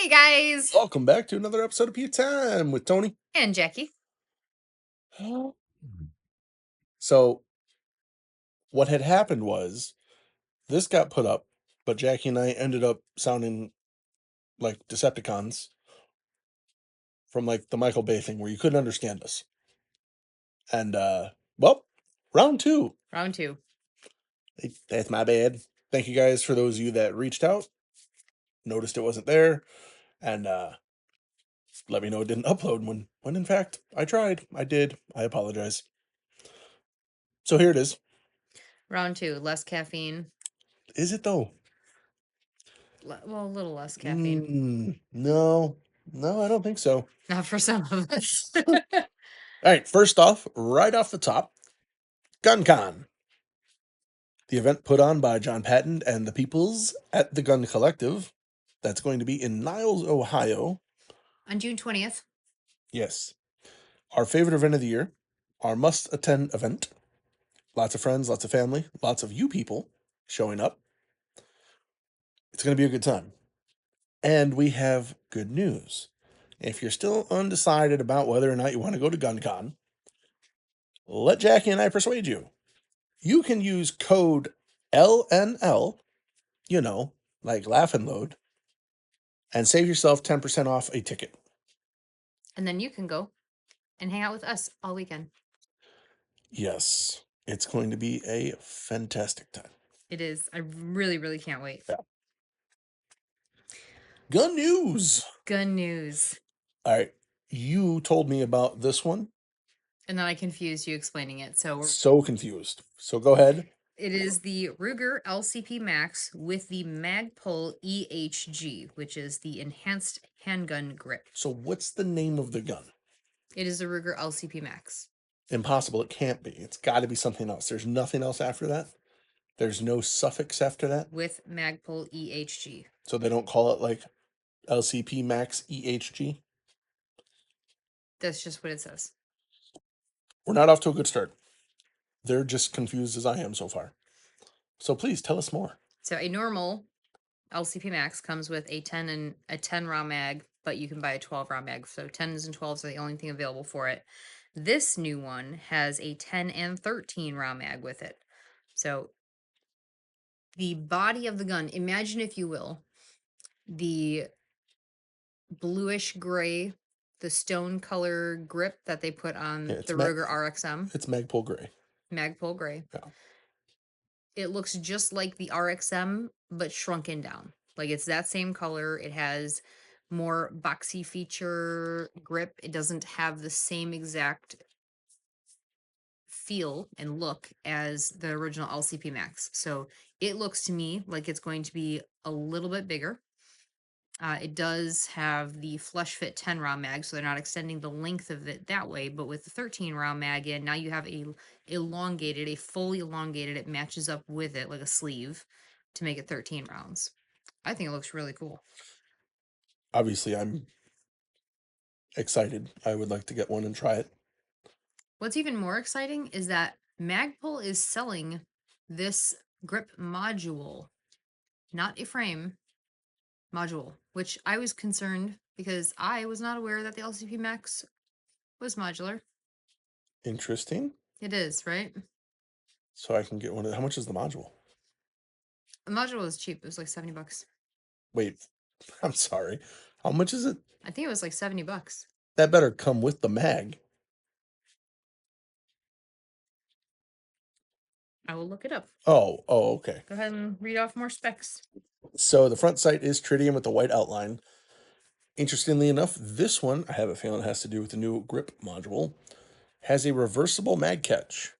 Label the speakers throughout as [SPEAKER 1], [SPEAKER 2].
[SPEAKER 1] Hey guys!
[SPEAKER 2] Welcome back to another episode of Pew Time with Tony.
[SPEAKER 1] And Jackie.
[SPEAKER 2] So, what had happened was this got put up, but Jackie and I ended up sounding like Decepticons from like the Michael Bay thing where you couldn't understand us. And, well, round two.
[SPEAKER 1] Round two.
[SPEAKER 2] That's my bad. Thank you guys for those of you that reached out, noticed it wasn't there, and let me know it didn't upload when in fact I tried. I did. I apologize. So here it is.
[SPEAKER 1] Round two. Less caffeine.
[SPEAKER 2] Is it though?
[SPEAKER 1] Well, a little less caffeine.
[SPEAKER 2] No, I don't think so.
[SPEAKER 1] Not for some of us.
[SPEAKER 2] All right, first off, right off the top, GunCon. The event put on by John Patton and the Peoples at the Gun Collective. That's going to be in Niles, Ohio.
[SPEAKER 1] On June 20th.
[SPEAKER 2] Yes. Our favorite event of the year. Our must-attend event. Lots of friends, lots of family, lots of you people showing up. It's going to be a good time. And we have good news. If you're still undecided about whether or not you want to go to GunCon, let Jackie and I persuade you. You can use code LNL, like laugh and load, and save yourself 10% off a ticket.
[SPEAKER 1] And then you can go and hang out with us all weekend.
[SPEAKER 2] Yes, it's going to be a fantastic time.
[SPEAKER 1] It is. I really, really can't wait.
[SPEAKER 2] Yeah. Gun news.
[SPEAKER 1] Gun news.
[SPEAKER 2] All right. You told me about this one.
[SPEAKER 1] And then I confused you explaining it.
[SPEAKER 2] So confused. So go ahead.
[SPEAKER 1] It is the Ruger LCP Max with the Magpul EHG, which is the enhanced handgun grip.
[SPEAKER 2] So what's the name of the gun?
[SPEAKER 1] It is the Ruger LCP Max.
[SPEAKER 2] Impossible. It can't be. It's got to be something else. There's nothing else after that. There's no suffix after that.
[SPEAKER 1] With Magpul EHG.
[SPEAKER 2] So they don't call it like LCP Max EHG.
[SPEAKER 1] That's just what it says.
[SPEAKER 2] We're not off to a good start. They're just confused as I am so far. So please tell us more.
[SPEAKER 1] So a normal LCP Max comes with a 10 round mag, but you can buy a 12 round mag. So 10s and 12s are the only thing available for it. This new one has a 10 and 13 round mag with it. So the body of the gun, imagine if you will, the bluish gray, the stone color grip that they put on the Ruger RXM.
[SPEAKER 2] It's Magpul gray.
[SPEAKER 1] Magpul gray.
[SPEAKER 2] Yeah.
[SPEAKER 1] It looks just like the RXM, but shrunken down. Like it's that same color. It has more boxy feature grip. It doesn't have the same exact feel and look as the original LCP Max. So it looks to me like it's going to be a little bit bigger. It does have the flush fit 10 round mag, so they're not extending the length of it that way. But with the 13 round mag in, now you have a fully elongated. It matches up with it like a sleeve to make it 13 rounds. I think it looks really cool.
[SPEAKER 2] Obviously, I'm excited. I would like to get one and try it.
[SPEAKER 1] What's even more exciting is that Magpul is selling this grip module, not a frame module, which I was concerned because I was not aware that the LCP Max was modular.
[SPEAKER 2] Interesting.
[SPEAKER 1] It is, right?
[SPEAKER 2] So I can get one of. How much is the module?
[SPEAKER 1] The module was cheap. It was like $70.
[SPEAKER 2] Wait, I'm sorry. How much is it?
[SPEAKER 1] I think it was like $70.
[SPEAKER 2] That better come with the mag.
[SPEAKER 1] I will look it up.
[SPEAKER 2] Oh, okay.
[SPEAKER 1] Go ahead and read off more specs.
[SPEAKER 2] So the front sight is tritium with the white outline. Interestingly enough, this one, I have a feeling it has to do with the new grip module, has a reversible mag catch.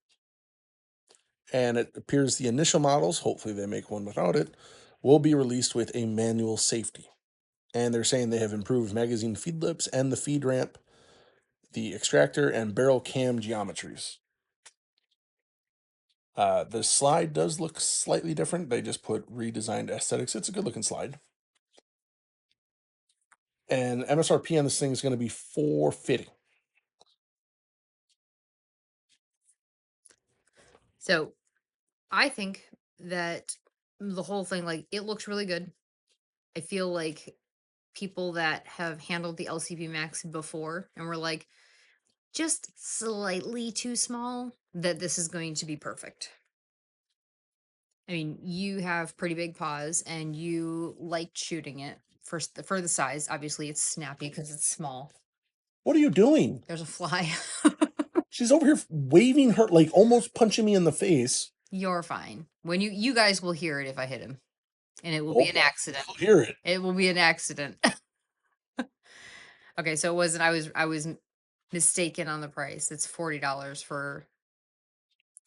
[SPEAKER 2] And it appears the initial models, hopefully they make one without it, will be released with a manual safety. And they're saying they have improved magazine feed lips and the feed ramp, the extractor, and barrel cam geometries. The slide does look slightly different. They just put redesigned aesthetics. It's a good looking slide. And MSRP on this thing is going to be $450.
[SPEAKER 1] So I think that the whole thing, like, it looks really good. I feel like people that have handled the LCP Max before and were like, just slightly too small, that this is going to be perfect. I mean, you have pretty big paws and you liked shooting it for the size. Obviously, it's snappy because it's small.
[SPEAKER 2] What are you doing?
[SPEAKER 1] There's a fly.
[SPEAKER 2] She's over here waving her, like almost punching me in the face.
[SPEAKER 1] You're fine. When you guys will hear it if I hit him, and it will be
[SPEAKER 2] Oh,
[SPEAKER 1] an accident.
[SPEAKER 2] I'll hear it.
[SPEAKER 1] It will be an accident. Okay, so it wasn't. I was mistaken on the price. It's $40 for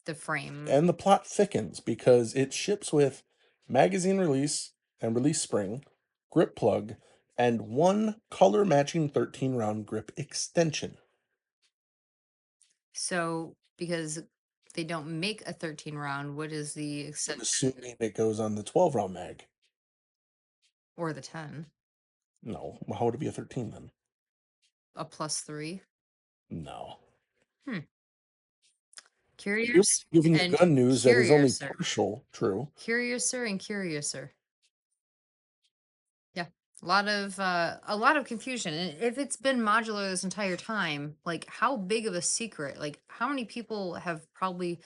[SPEAKER 1] the frame.
[SPEAKER 2] And the plot thickens because it ships with magazine release and release spring, grip plug, and one color matching 13 round grip extension.
[SPEAKER 1] So because they don't make a 13 round, what is the
[SPEAKER 2] I'm
[SPEAKER 1] extension
[SPEAKER 2] assuming it goes on the 12 round mag.
[SPEAKER 1] or the 10?
[SPEAKER 2] No, well, how would it be a 13 then?
[SPEAKER 1] A +3?
[SPEAKER 2] No.
[SPEAKER 1] Hmm.
[SPEAKER 2] You're
[SPEAKER 1] Curious
[SPEAKER 2] giving you
[SPEAKER 1] and
[SPEAKER 2] gun news that is only
[SPEAKER 1] curiouser.
[SPEAKER 2] partial true.
[SPEAKER 1] Curiouser and curiouser. Yeah. A lot of confusion. And if it's been modular this entire time, like how big of a secret? Like how many people have probably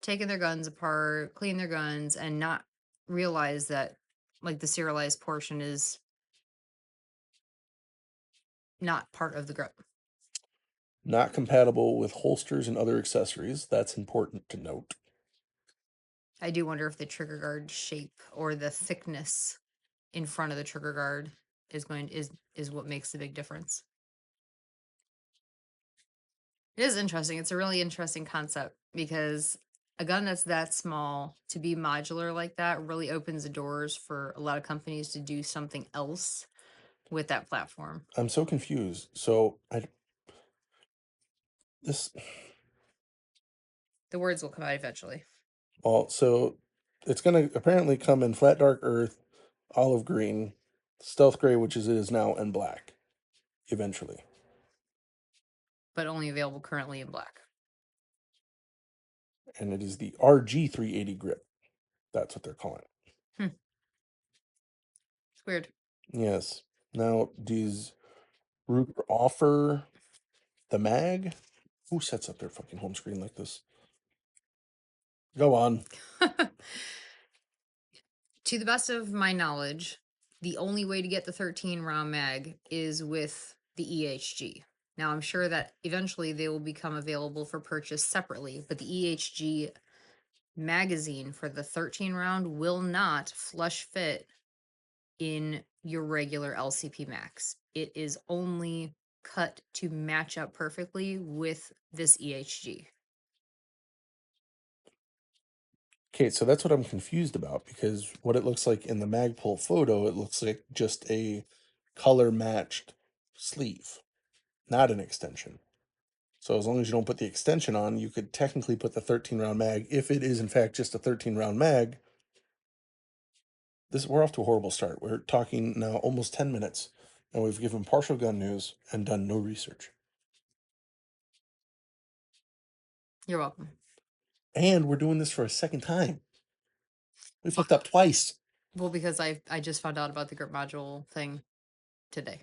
[SPEAKER 1] taken their guns apart, cleaned their guns, and not realized that like the serialized portion is not part of the grip.
[SPEAKER 2] Not compatible with holsters and other accessories. That's important to note.
[SPEAKER 1] I do wonder if the trigger guard shape or the thickness in front of the trigger guard is what makes the big difference. It is interesting. It's a really interesting concept because a gun that's that small to be modular like that really opens the doors for a lot of companies to do something else with that platform.
[SPEAKER 2] I'm so confused. So I this
[SPEAKER 1] The words will come out eventually.
[SPEAKER 2] well, so it's gonna apparently come in flat dark earth, olive green, stealth gray, which is it is now, and black. Eventually.
[SPEAKER 1] But only available currently in black.
[SPEAKER 2] And it is the RG380 grip. That's what they're calling it.
[SPEAKER 1] Hmm. It's weird.
[SPEAKER 2] Yes. Now, does Ruger offer the mag? Who sets up their fucking home screen like this? Go on.
[SPEAKER 1] To the best of my knowledge, the only way to get the 13 round mag is with the EHG. Now, I'm sure that eventually they will become available for purchase separately, but the EHG magazine for the 13 round will not flush fit in your regular LCP Max. It is only cut to match up perfectly with this EHG.
[SPEAKER 2] Okay, so that's what I'm confused about because what it looks like in the Magpul photo, it looks like just a color matched sleeve, not an extension. So as long as you don't put the extension on, you could technically put the 13 round mag if it is in fact just a 13 round mag. We're off to a horrible start. We're talking now almost 10 minutes and we've given partial gun news and done no research.
[SPEAKER 1] You're welcome.
[SPEAKER 2] And we're doing this for a second time. We fucked up twice.
[SPEAKER 1] Well, because I just found out about the grip module thing today.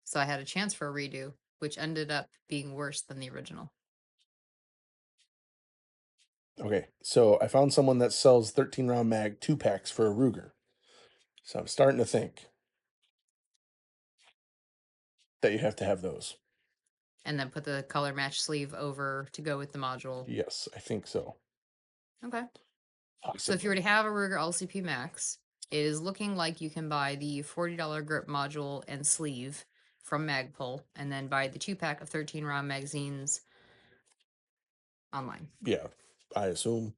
[SPEAKER 1] So I had a chance for a redo, which ended up being worse than the original.
[SPEAKER 2] Okay, so I found someone that sells 13 round mag 2-packs for a Ruger. So I'm starting to think that you have to have those.
[SPEAKER 1] And then put the color match sleeve over to go with the module.
[SPEAKER 2] Yes, I think so.
[SPEAKER 1] Okay. So if
[SPEAKER 2] Possibly.
[SPEAKER 1] you were to have a Ruger LCP Max, it is looking like you can buy the $40 grip module and sleeve from Magpul and then buy the 2-pack of 13 round magazines online.
[SPEAKER 2] Yeah, I assume.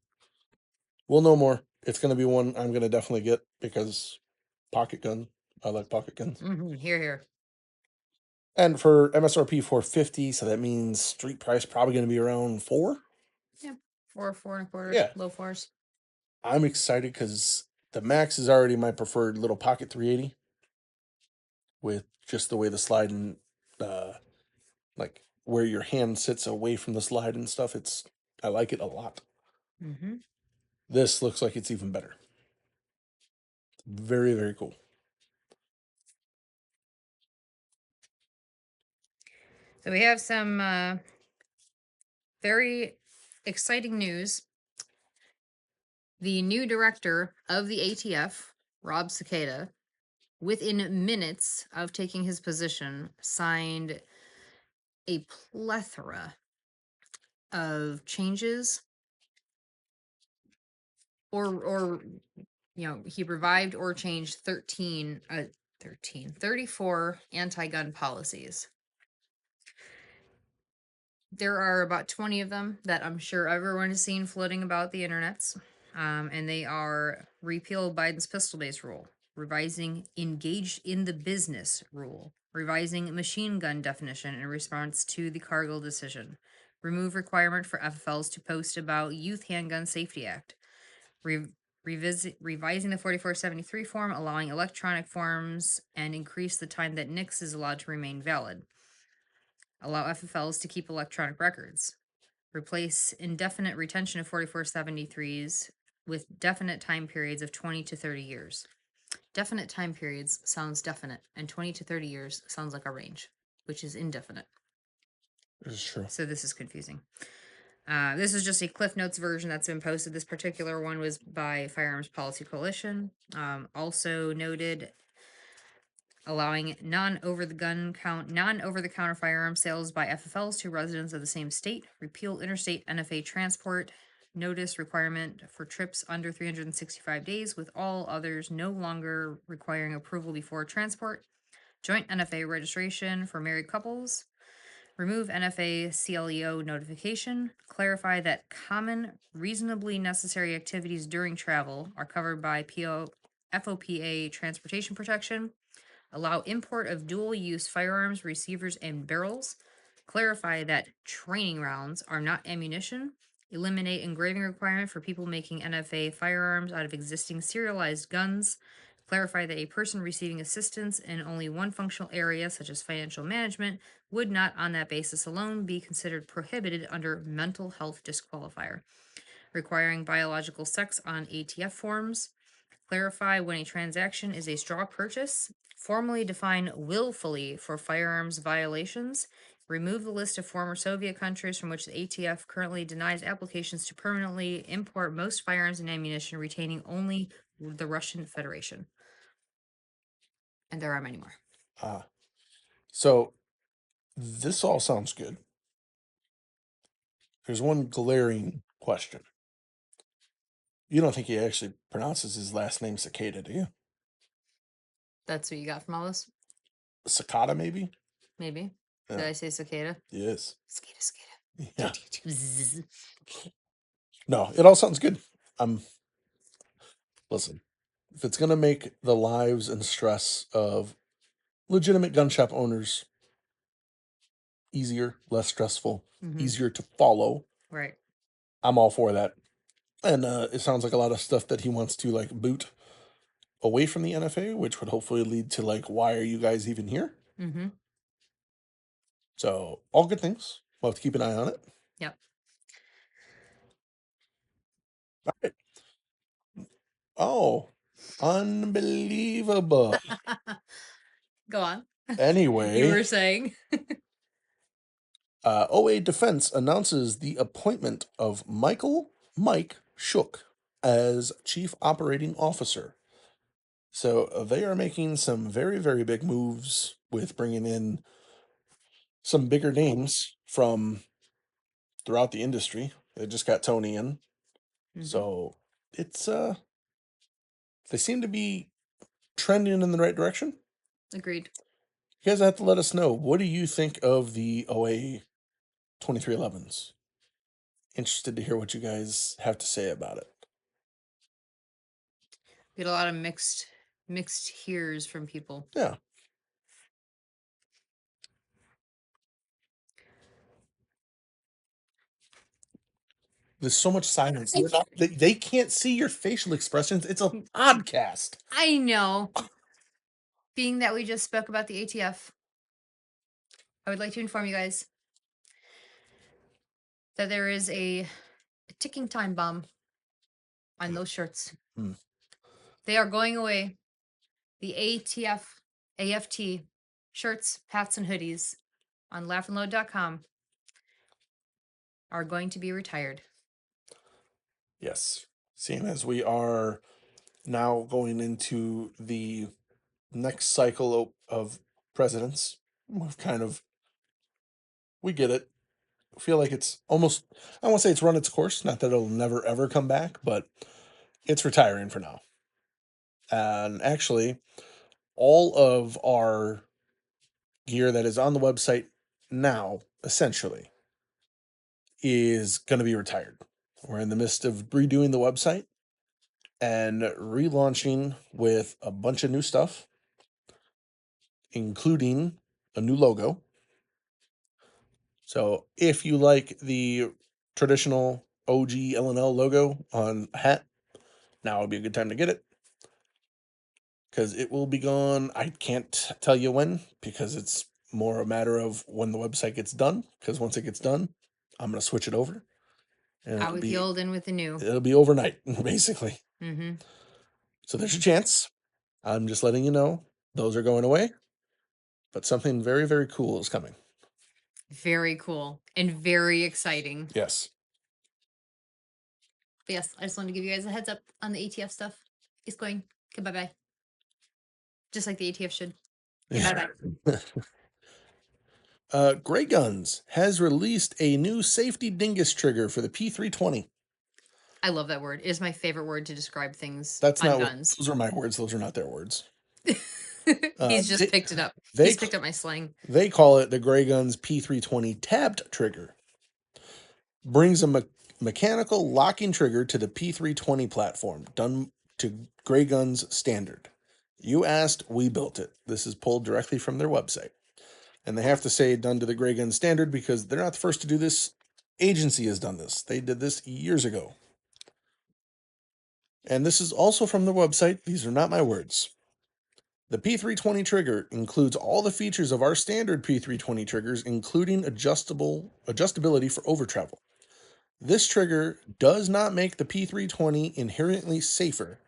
[SPEAKER 2] We'll know more. It's going to be one I'm going to definitely get because pocket gun. I like pocket guns.
[SPEAKER 1] Here, here.
[SPEAKER 2] And for MSRP 450, so that means street price probably going to be around 4.
[SPEAKER 1] Yeah. 4.25,
[SPEAKER 2] Yeah.
[SPEAKER 1] low fours.
[SPEAKER 2] I'm excited because the Max is already my preferred little pocket 380 with just the way the slide and like where your hand sits away from the slide and stuff. I like it a lot.
[SPEAKER 1] Mm-hmm.
[SPEAKER 2] This looks like it's even better. Very, very cool.
[SPEAKER 1] So we have some very exciting news. The new director of the ATF, Rob Cicada, within minutes of taking his position, signed a plethora of changes, or he revived or changed 34 anti-gun policies. There are about 20 of them that I'm sure everyone has seen floating about the internets. And they are repeal Biden's pistol-based rule, revising engaged in the business rule, revising machine gun definition in response to the Cargill decision, remove requirement for FFLs to post about Youth Handgun Safety Act, revising the 4473 form, allowing electronic forms, and increase the time that NICS is allowed to remain valid. Allow FFLs to keep electronic records. Replace indefinite retention of 4473s with definite time periods of 20 to 30 years. Definite time periods sounds definite, and 20 to 30 years sounds like a range, which is indefinite.
[SPEAKER 2] This is true.
[SPEAKER 1] So this is confusing. This is just a Cliff Notes version that's been posted. This particular one was by Firearms Policy Coalition. Also noted allowing non-over-the-counter firearm sales by FFLs to residents of the same state, repeal interstate NFA transport notice requirement for trips under 365 days, with all others no longer requiring approval before transport, joint NFA registration for married couples, remove NFA CLEO notification, clarify that common, reasonably necessary activities during travel are covered by FOPA transportation protection, allow import of dual-use firearms, receivers, and barrels, clarify that training rounds are not ammunition, eliminate engraving requirement for people making NFA firearms out of existing serialized guns, clarify that a person receiving assistance in only one functional area, such as financial management, would not on that basis alone be considered prohibited under mental health disqualifier, requiring biological sex on ATF forms, clarify when a transaction is a straw purchase, formally define willfully for firearms violations, remove the list of former Soviet countries from which the ATF currently denies applications to permanently import most firearms and ammunition, retaining only the Russian Federation. And there are many more.
[SPEAKER 2] So this all sounds good. There's one glaring question. You don't think he actually pronounces his last name Cicada, do you?
[SPEAKER 1] That's what you got from all this?
[SPEAKER 2] Cicada, maybe?
[SPEAKER 1] Maybe.
[SPEAKER 2] Yeah.
[SPEAKER 1] Did I say cicada?
[SPEAKER 2] Yes.
[SPEAKER 1] Cicada.
[SPEAKER 2] Yeah.
[SPEAKER 1] Zzz.
[SPEAKER 2] No, it all sounds good. Listen, if it's going to make the lives and stress of legitimate gun shop owners easier, less stressful, easier to follow,
[SPEAKER 1] Right.
[SPEAKER 2] I'm all for that. And it sounds like a lot of stuff that he wants to like boot away from the NFA, which would hopefully lead to like, why are you guys even here?
[SPEAKER 1] Mm-hmm.
[SPEAKER 2] So all good things. We'll have to keep an eye on it.
[SPEAKER 1] Yep.
[SPEAKER 2] All right. Oh, unbelievable.
[SPEAKER 1] Go on.
[SPEAKER 2] Anyway,
[SPEAKER 1] You were saying.
[SPEAKER 2] OA Defense announces the appointment of Mike Shook as Chief Operating Officer. So they are making some very, very big moves with bringing in some bigger names from throughout the industry. They just got Tony in. So it's they seem to be trending in the right direction.
[SPEAKER 1] Agreed.
[SPEAKER 2] You guys have to let us know. What do you think of the OA 2311s? Interested to hear what you guys have to say about it.
[SPEAKER 1] Get a lot of mixed hears from people.
[SPEAKER 2] Yeah. There's so much silence. They can't see your facial expressions. It's a podcast.
[SPEAKER 1] I know. Being that we just spoke about the ATF, I would like to inform you guys that there is a ticking time bomb on those shirts. They are going away. The ATF, AFT shirts, hats, and hoodies on laughandload.com are going to be retired.
[SPEAKER 2] Yes. Seeing as we are now going into the next cycle of presidents, we get it. I feel like it's almost, I won't say it's run its course, not that it'll never ever come back, but it's retiring for now. And actually, all of our gear that is on the website now, essentially, is going to be retired. We're in the midst of redoing the website and relaunching with a bunch of new stuff, including a new logo. So if you like the traditional OG L&L logo on a hat, now would be a good time to get it, because it will be gone. I can't tell you when, because it's more a matter of when the website gets done, because once it gets done, I'm going to switch it over. And
[SPEAKER 1] Out with the old, in with the new.
[SPEAKER 2] it'll be overnight, basically.
[SPEAKER 1] Mm-hmm.
[SPEAKER 2] So there's your chance. I'm just letting you know those are going away, but something very, very cool is coming.
[SPEAKER 1] Very cool and very exciting.
[SPEAKER 2] Yes.
[SPEAKER 1] But yes, I just wanted to give you guys a heads up on the ATF stuff. It's going. Okay, bye-bye. Just like the ATF should. Okay, bye-bye.
[SPEAKER 2] Gray Guns has released a new safety dingus trigger for the P320.
[SPEAKER 1] I love that word. It is my favorite word to describe things
[SPEAKER 2] That's
[SPEAKER 1] on
[SPEAKER 2] not
[SPEAKER 1] guns.
[SPEAKER 2] those are my words. Those are not their words.
[SPEAKER 1] He's just picked it up.
[SPEAKER 2] They
[SPEAKER 1] He's picked up my slang.
[SPEAKER 2] They call it the Gray Guns P320 tabbed trigger. Brings a mechanical locking trigger to the P320 platform, done to Gray Guns standard. You asked, we built it. This is pulled directly from their website. And they have to say done to the Gray Gun standard because they're not the first to do this. Agency has done this. They did this years ago. And this is also from their website. These are not my words. The P320 trigger includes all the features of our standard P320 triggers, including adjustability for over travel. This trigger does not make the P320 inherently safer.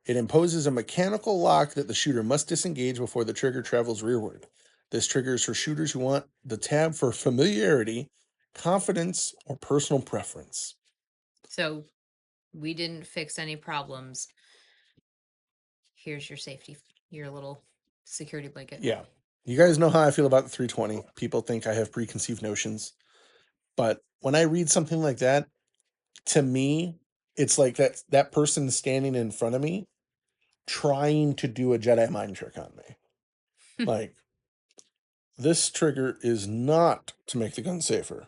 [SPEAKER 2] It imposes a mechanical lock that the shooter must disengage before the trigger travels rearward. This trigger is for shooters who want the tab for familiarity, confidence, or personal preference.
[SPEAKER 1] So we didn't fix any problems. Here's your safety, your little security blanket.
[SPEAKER 2] Yeah. You guys know how I feel about the 320. People think I have preconceived notions. But when I read something like that, to me, it's like that person standing in front of me trying to do a Jedi mind trick on me. Like, this trigger is not to make the gun safer.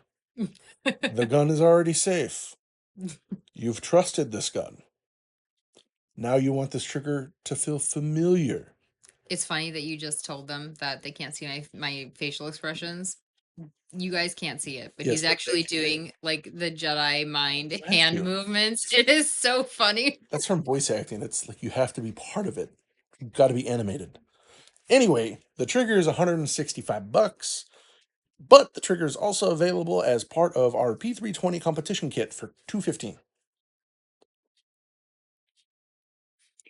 [SPEAKER 2] The gun is already safe. You've trusted this gun. Now you want this trigger to feel familiar.
[SPEAKER 1] It's funny that you just told them that they can't see my facial expressions. You guys can't see it, but
[SPEAKER 2] Yes,
[SPEAKER 1] he's
[SPEAKER 2] but
[SPEAKER 1] actually doing like the Jedi mind
[SPEAKER 2] have
[SPEAKER 1] hand
[SPEAKER 2] to.
[SPEAKER 1] movements. It is so funny.
[SPEAKER 2] That's from voice acting. It's like you have to be part of it. You've got to be animated. Anyway, the trigger is $165, but the trigger is also available as part of our P320 competition kit for $215.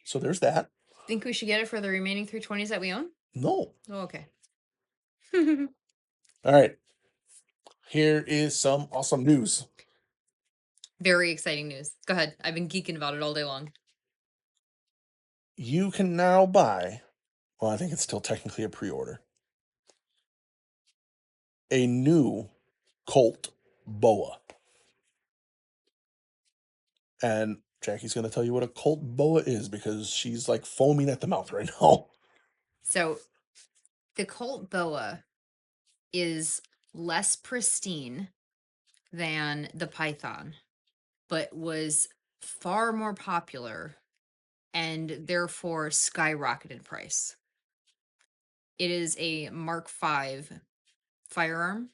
[SPEAKER 2] So there's that.
[SPEAKER 1] Think we should get it for the remaining 320s that we own?
[SPEAKER 2] No.
[SPEAKER 1] Oh, okay.
[SPEAKER 2] All right. Here is some awesome news.
[SPEAKER 1] Very exciting news. Go ahead. I've been geeking about it all day long.
[SPEAKER 2] You can now buy, well, I think it's still technically a pre-order, a new Colt Boa. And Jackie's going to tell you what a Colt Boa is because she's like foaming at the mouth right now.
[SPEAKER 1] So the Colt Boa is less pristine than the Python, but was far more popular and therefore skyrocketed price. It is a Mark V firearm,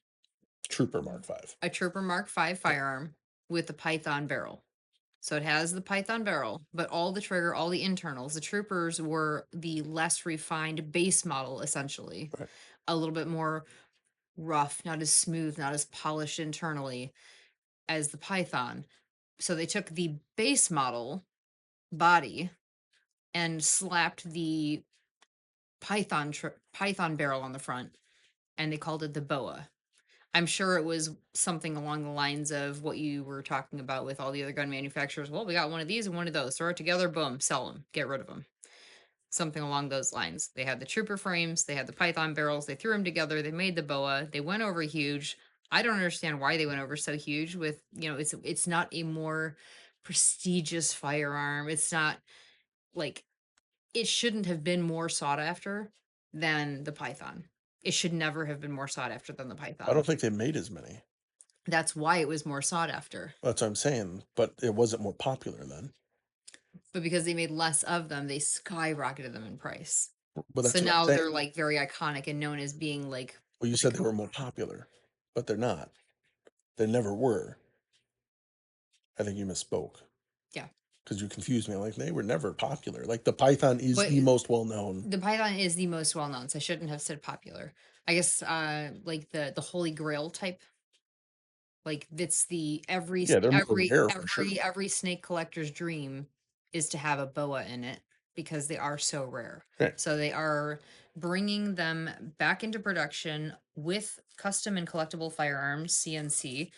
[SPEAKER 2] Trooper Mark V.
[SPEAKER 1] a Trooper Mark V firearm with a Python barrel. So it has the Python barrel, but all the trigger, all the internals, the Troopers were the less refined base model, essentially.
[SPEAKER 2] Right.
[SPEAKER 1] A little bit more rough, not as smooth, not as polished internally as the Python. So they took the base model body and slapped the Python barrel on the front, and they called it the Boa. I'm sure it was something along the lines of what you were talking about with all the other gun manufacturers. Well, we got one of these and one of those. Throw it together, boom, sell them, get rid of them. Something along those lines. They had the trooper frames, they had the python barrels, they threw them together, they made the boa, they went over huge. I don't understand why they went over so huge with, it's not a more prestigious firearm. It's not like it shouldn't have been more sought after than the python. It should never have been more sought after than the
[SPEAKER 2] I
[SPEAKER 1] python.
[SPEAKER 2] don't think they made as many.
[SPEAKER 1] That's why it was more sought after.
[SPEAKER 2] That's what I'm saying, but it wasn't more popular then.
[SPEAKER 1] But because they made less of them, they skyrocketed them in price.
[SPEAKER 2] But
[SPEAKER 1] So
[SPEAKER 2] that's what I'm
[SPEAKER 1] now
[SPEAKER 2] saying.
[SPEAKER 1] they're like very iconic and known as being
[SPEAKER 2] Well, you said
[SPEAKER 1] like
[SPEAKER 2] they were more popular, but they're not. They never were. I think you misspoke
[SPEAKER 1] yeah.
[SPEAKER 2] because you confused me. Like they were never popular. Like the Python is
[SPEAKER 1] But
[SPEAKER 2] the most well known.
[SPEAKER 1] the python is the most well known, so I shouldn't have said popular. I guess like the holy grail type. Like it's the
[SPEAKER 2] Yeah, they're more rare for sure.
[SPEAKER 1] every snake collector's dream is to have a boa in it because they are so rare.
[SPEAKER 2] Right.
[SPEAKER 1] So they are bringing them back into production with custom and collectible firearms, CNC.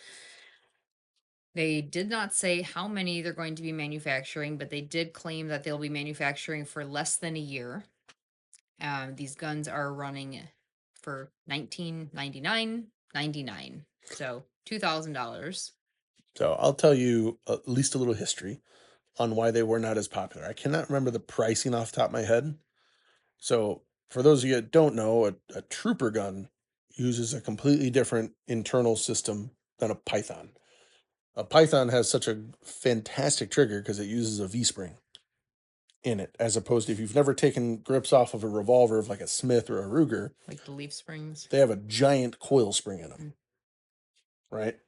[SPEAKER 1] They did not say how many they're going to be manufacturing, but they did claim that they'll be manufacturing for less than a year. These guns are running for 1999.99, so $2,000.
[SPEAKER 2] So I'll tell you at least a little history on why they were not as popular. I cannot remember the pricing off the top of my head. So for those of you that don't know, a trooper gun uses a completely different internal system than a Python. A Python has such a fantastic trigger because it uses a V spring in it, as opposed to if you've never taken grips off of a revolver of like a Smith or a Ruger,
[SPEAKER 1] Like the leaf springs.
[SPEAKER 2] they have a giant coil spring in them,
[SPEAKER 1] Mm.
[SPEAKER 2] right?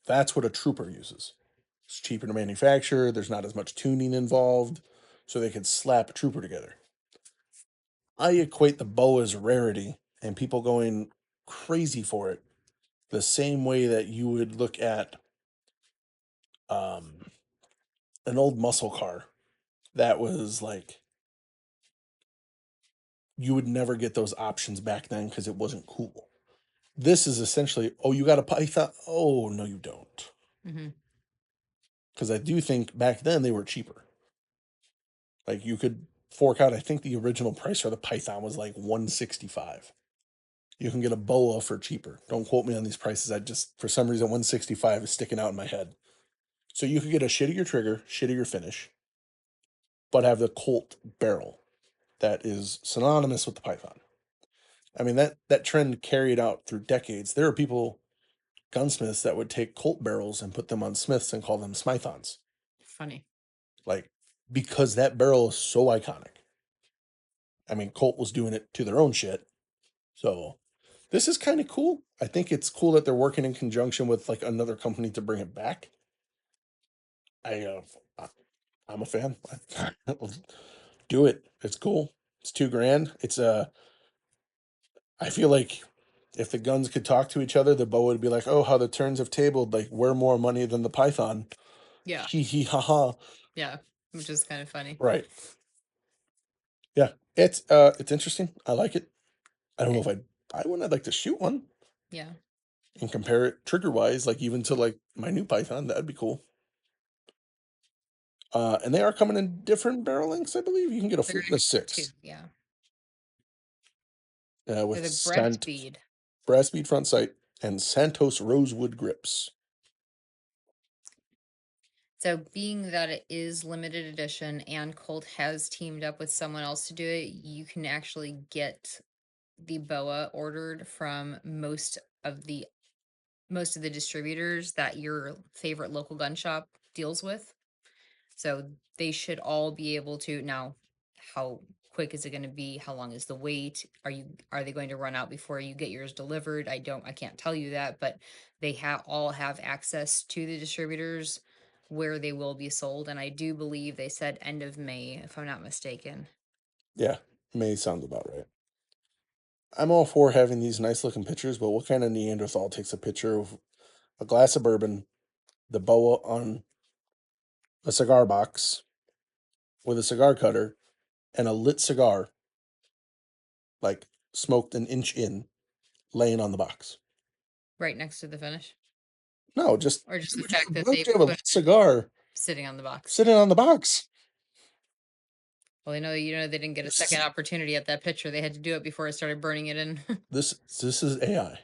[SPEAKER 2] That's what a trooper uses. It's cheaper to manufacture, there's not as much tuning involved, so they can slap a trooper together. I equate the Boa's rarity and people going crazy for it the same way that you would look at um, an old muscle car that was like you would never get those options back then because it wasn't cool. This is essentially, oh, you got a Python? Oh, no, you don't.
[SPEAKER 1] Hmm.
[SPEAKER 2] Because I do think back then they were cheaper. Like you could fork out, I think the original price for the Python was like 165. You can get a Boa for cheaper. Don't quote me on these prices. I just, for some reason, 165 is sticking out in my head. So you could get a shittier trigger, shittier finish, but have the Colt barrel that is synonymous with the Python. I mean, that trend carried out through decades. There are people, gunsmiths, that would take Colt barrels and put them on Smiths and call them Smythons.
[SPEAKER 1] Funny.
[SPEAKER 2] Like, because that barrel is so iconic. I mean, Colt was doing it to their own shit. So this is kind of cool. I think it's cool that they're working in conjunction with like another company to bring it back. I I'm a fan. Do it. It's cool. It's $2,000. I feel like if the guns could talk to each other, the bow would be like, "Oh, how the turns have tabled. Like we're more money than the python."
[SPEAKER 1] Yeah.
[SPEAKER 2] Hee hee ha ha.
[SPEAKER 1] Yeah. Which is kind of funny.
[SPEAKER 2] Right. Yeah. It's interesting. I like it. I don't know if I'd buy one. I'd like to shoot one
[SPEAKER 1] Yeah.
[SPEAKER 2] and compare it trigger wise, like even to like my new python. That'd be cool. And they are coming in different barrel lengths, I believe. You can get a
[SPEAKER 1] They're
[SPEAKER 2] 4
[SPEAKER 1] gonna
[SPEAKER 2] and a
[SPEAKER 1] be 2.
[SPEAKER 2] 6
[SPEAKER 1] Yeah. They're
[SPEAKER 2] with
[SPEAKER 1] the brass bead.
[SPEAKER 2] brass bead front sight and Santos rosewood grips.
[SPEAKER 1] So being that it is limited edition and Colt has teamed up with someone else to do it, you can actually get the boa ordered from most of the distributors that your favorite local gun shop deals with. So they should all be able to now. How quick is it going to be? How long is the wait? Are they going to run out before you get yours delivered? I can't tell you that, but they all have access to the distributors where they will be sold, and I do believe they said end of May, if I'm not mistaken.
[SPEAKER 2] Yeah, May sounds about right. I'm all for having these nice looking pictures, but what kind of Neanderthal takes a picture of a glass of bourbon, the boa on a cigar box with a cigar cutter, and a lit cigar, like smoked an inch in, laying on the box?
[SPEAKER 1] Right next to the finish?
[SPEAKER 2] No, just
[SPEAKER 1] Or just the
[SPEAKER 2] we just
[SPEAKER 1] fact
[SPEAKER 2] a
[SPEAKER 1] that
[SPEAKER 2] bunch
[SPEAKER 1] they
[SPEAKER 2] of a
[SPEAKER 1] put
[SPEAKER 2] cigar
[SPEAKER 1] sitting on the box?
[SPEAKER 2] sitting on the box.
[SPEAKER 1] Well, they didn't get a
[SPEAKER 2] This
[SPEAKER 1] second
[SPEAKER 2] is
[SPEAKER 1] opportunity at that picture. They had to do it before it started burning it in.
[SPEAKER 2] this is AI.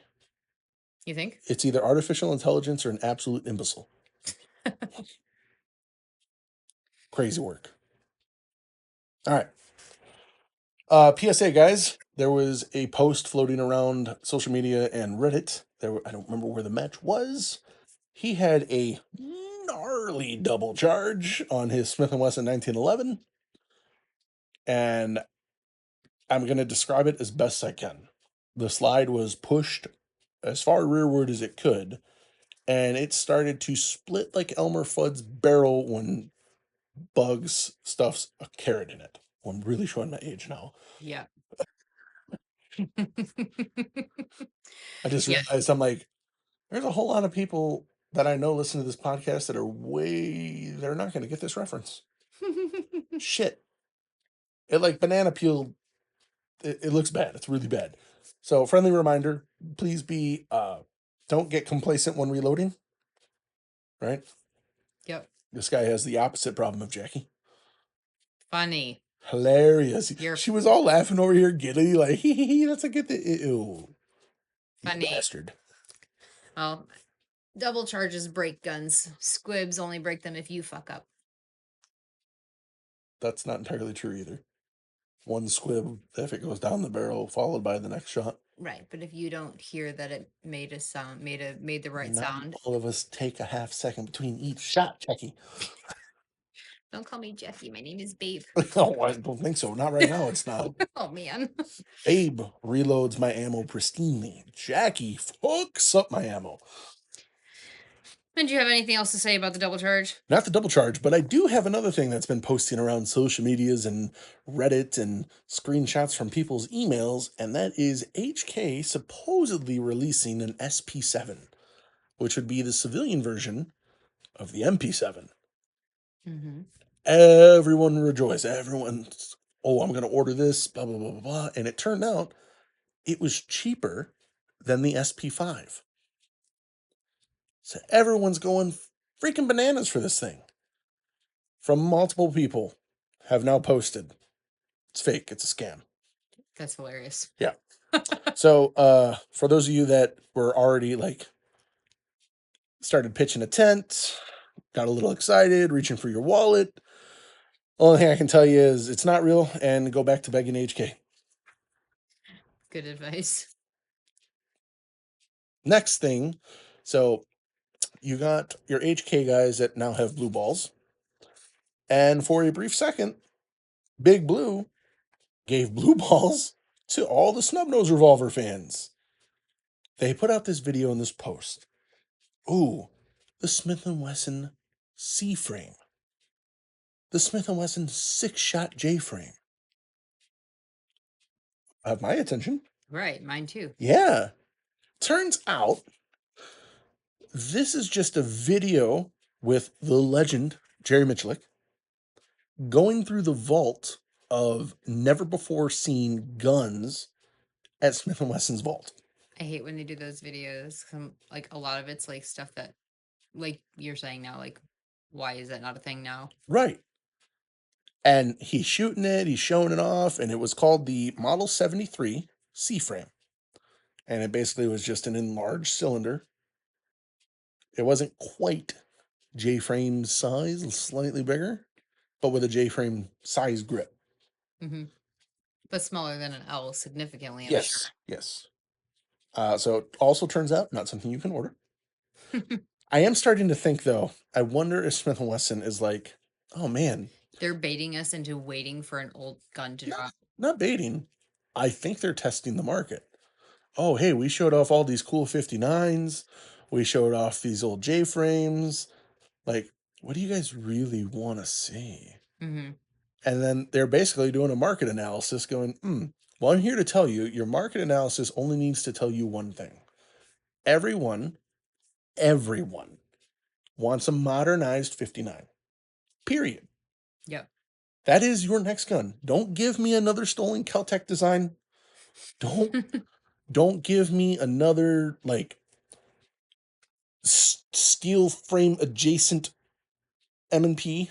[SPEAKER 1] You think?
[SPEAKER 2] It's either artificial intelligence or an absolute imbecile. Crazy work. All right. PSA, guys. There was a post floating around social media and Reddit. I don't remember where the match was. He had a gnarly double charge on his Smith & Wesson 1911, and I'm going to describe it as best I can. The slide was pushed as far rearward as it could, and it started to split like Elmer Fudd's barrel when Bugs stuffs a carrot in it. Well, I'm really showing my age now.
[SPEAKER 1] Yeah.
[SPEAKER 2] I just
[SPEAKER 1] Yeah.
[SPEAKER 2] realized I'm like, there's a whole lot of people that I know listen to this podcast that they're not going to get this reference. Shit. It like banana peel, it looks bad. It's really bad. So, friendly reminder, please don't get complacent when reloading, right?
[SPEAKER 1] Yep.
[SPEAKER 2] This guy has the opposite problem of Jackie.
[SPEAKER 1] Funny.
[SPEAKER 2] Hilarious.
[SPEAKER 1] You're
[SPEAKER 2] She was all laughing over here, giddy, like, hee, that's a good thing. Ew. You
[SPEAKER 1] funny.
[SPEAKER 2] bastard.
[SPEAKER 1] Well, double charges break guns. Squibs only break them if you fuck up.
[SPEAKER 2] That's not entirely true either. One squib, if it goes down the barrel, followed by the next shot.
[SPEAKER 1] Right, but if you don't hear that it made a sound, made the right
[SPEAKER 2] Not
[SPEAKER 1] sound.
[SPEAKER 2] all of us take a half second between each shot, Jackie.
[SPEAKER 1] Don't call me Jackie. My name is Babe.
[SPEAKER 2] No, I don't think so. Not right now. It's not.
[SPEAKER 1] Oh man.
[SPEAKER 2] Babe reloads my ammo pristinely. Jackie fucks up my ammo.
[SPEAKER 1] And do you have anything else to say about the double charge?
[SPEAKER 2] Not the double charge, but I do have another thing that's been posting around social medias and Reddit and screenshots from people's emails, and that is HK supposedly releasing an SP7, which would be the civilian version of the MP7.
[SPEAKER 1] Mm-hmm.
[SPEAKER 2] Everyone rejoiced. Everyone's, oh, I'm going to order this, blah, blah, blah, blah, blah. And it turned out it was cheaper than the SP5. So everyone's going freaking bananas for this thing. From multiple people have now posted. It's fake. It's a scam.
[SPEAKER 1] That's hilarious.
[SPEAKER 2] Yeah. So for those of you that were already like started pitching a tent, got a little excited, reaching for your wallet, only thing I can tell you is it's not real and go back to begging HK.
[SPEAKER 1] Good advice.
[SPEAKER 2] Next thing, so you got your HK guys that now have blue balls. And for a brief second, Big Blue gave blue balls to all the Snub-Nose Revolver fans. They put out this video in this post. Ooh, the Smith & Wesson C-frame. The Smith & Wesson 6-shot J-frame. Have my attention.
[SPEAKER 1] Right, mine too.
[SPEAKER 2] Yeah. Turns out this is just a video with the legend, Jerry Michalik, going through the vault of never before seen guns at Smith & Wesson's vault.
[SPEAKER 1] I hate when they do those videos. Like a lot of it's like stuff that, like you're saying now, like why is that not a thing now?
[SPEAKER 2] Right. And he's shooting it, he's showing it off, and it was called the Model 73 C-frame. And it basically was just an enlarged cylinder. It wasn't quite J-frame size, slightly bigger, but with a J-frame size grip.
[SPEAKER 1] Mm-hmm. But smaller than an L significantly, I'm
[SPEAKER 2] Yes,
[SPEAKER 1] sure.
[SPEAKER 2] yes. So it also turns out not something you can order. I am starting to think, though, I wonder if Smith & Wesson is like, oh man.
[SPEAKER 1] They're baiting us into waiting for an old gun to drop.
[SPEAKER 2] Not baiting. I think they're testing the market. Oh, hey, we showed off all these cool 59s. We showed off these old J-frames. Like, what do you guys really want to see?
[SPEAKER 1] Mm-hmm.
[SPEAKER 2] And then they're basically doing a market analysis going, well, I'm here to tell you, your market analysis only needs to tell you one thing. Everyone wants a modernized 59. Period.
[SPEAKER 1] Yep.
[SPEAKER 2] That is your next gun. Don't give me another stolen Kel-Tec design. Don't give me another, like, steel frame adjacent M&P.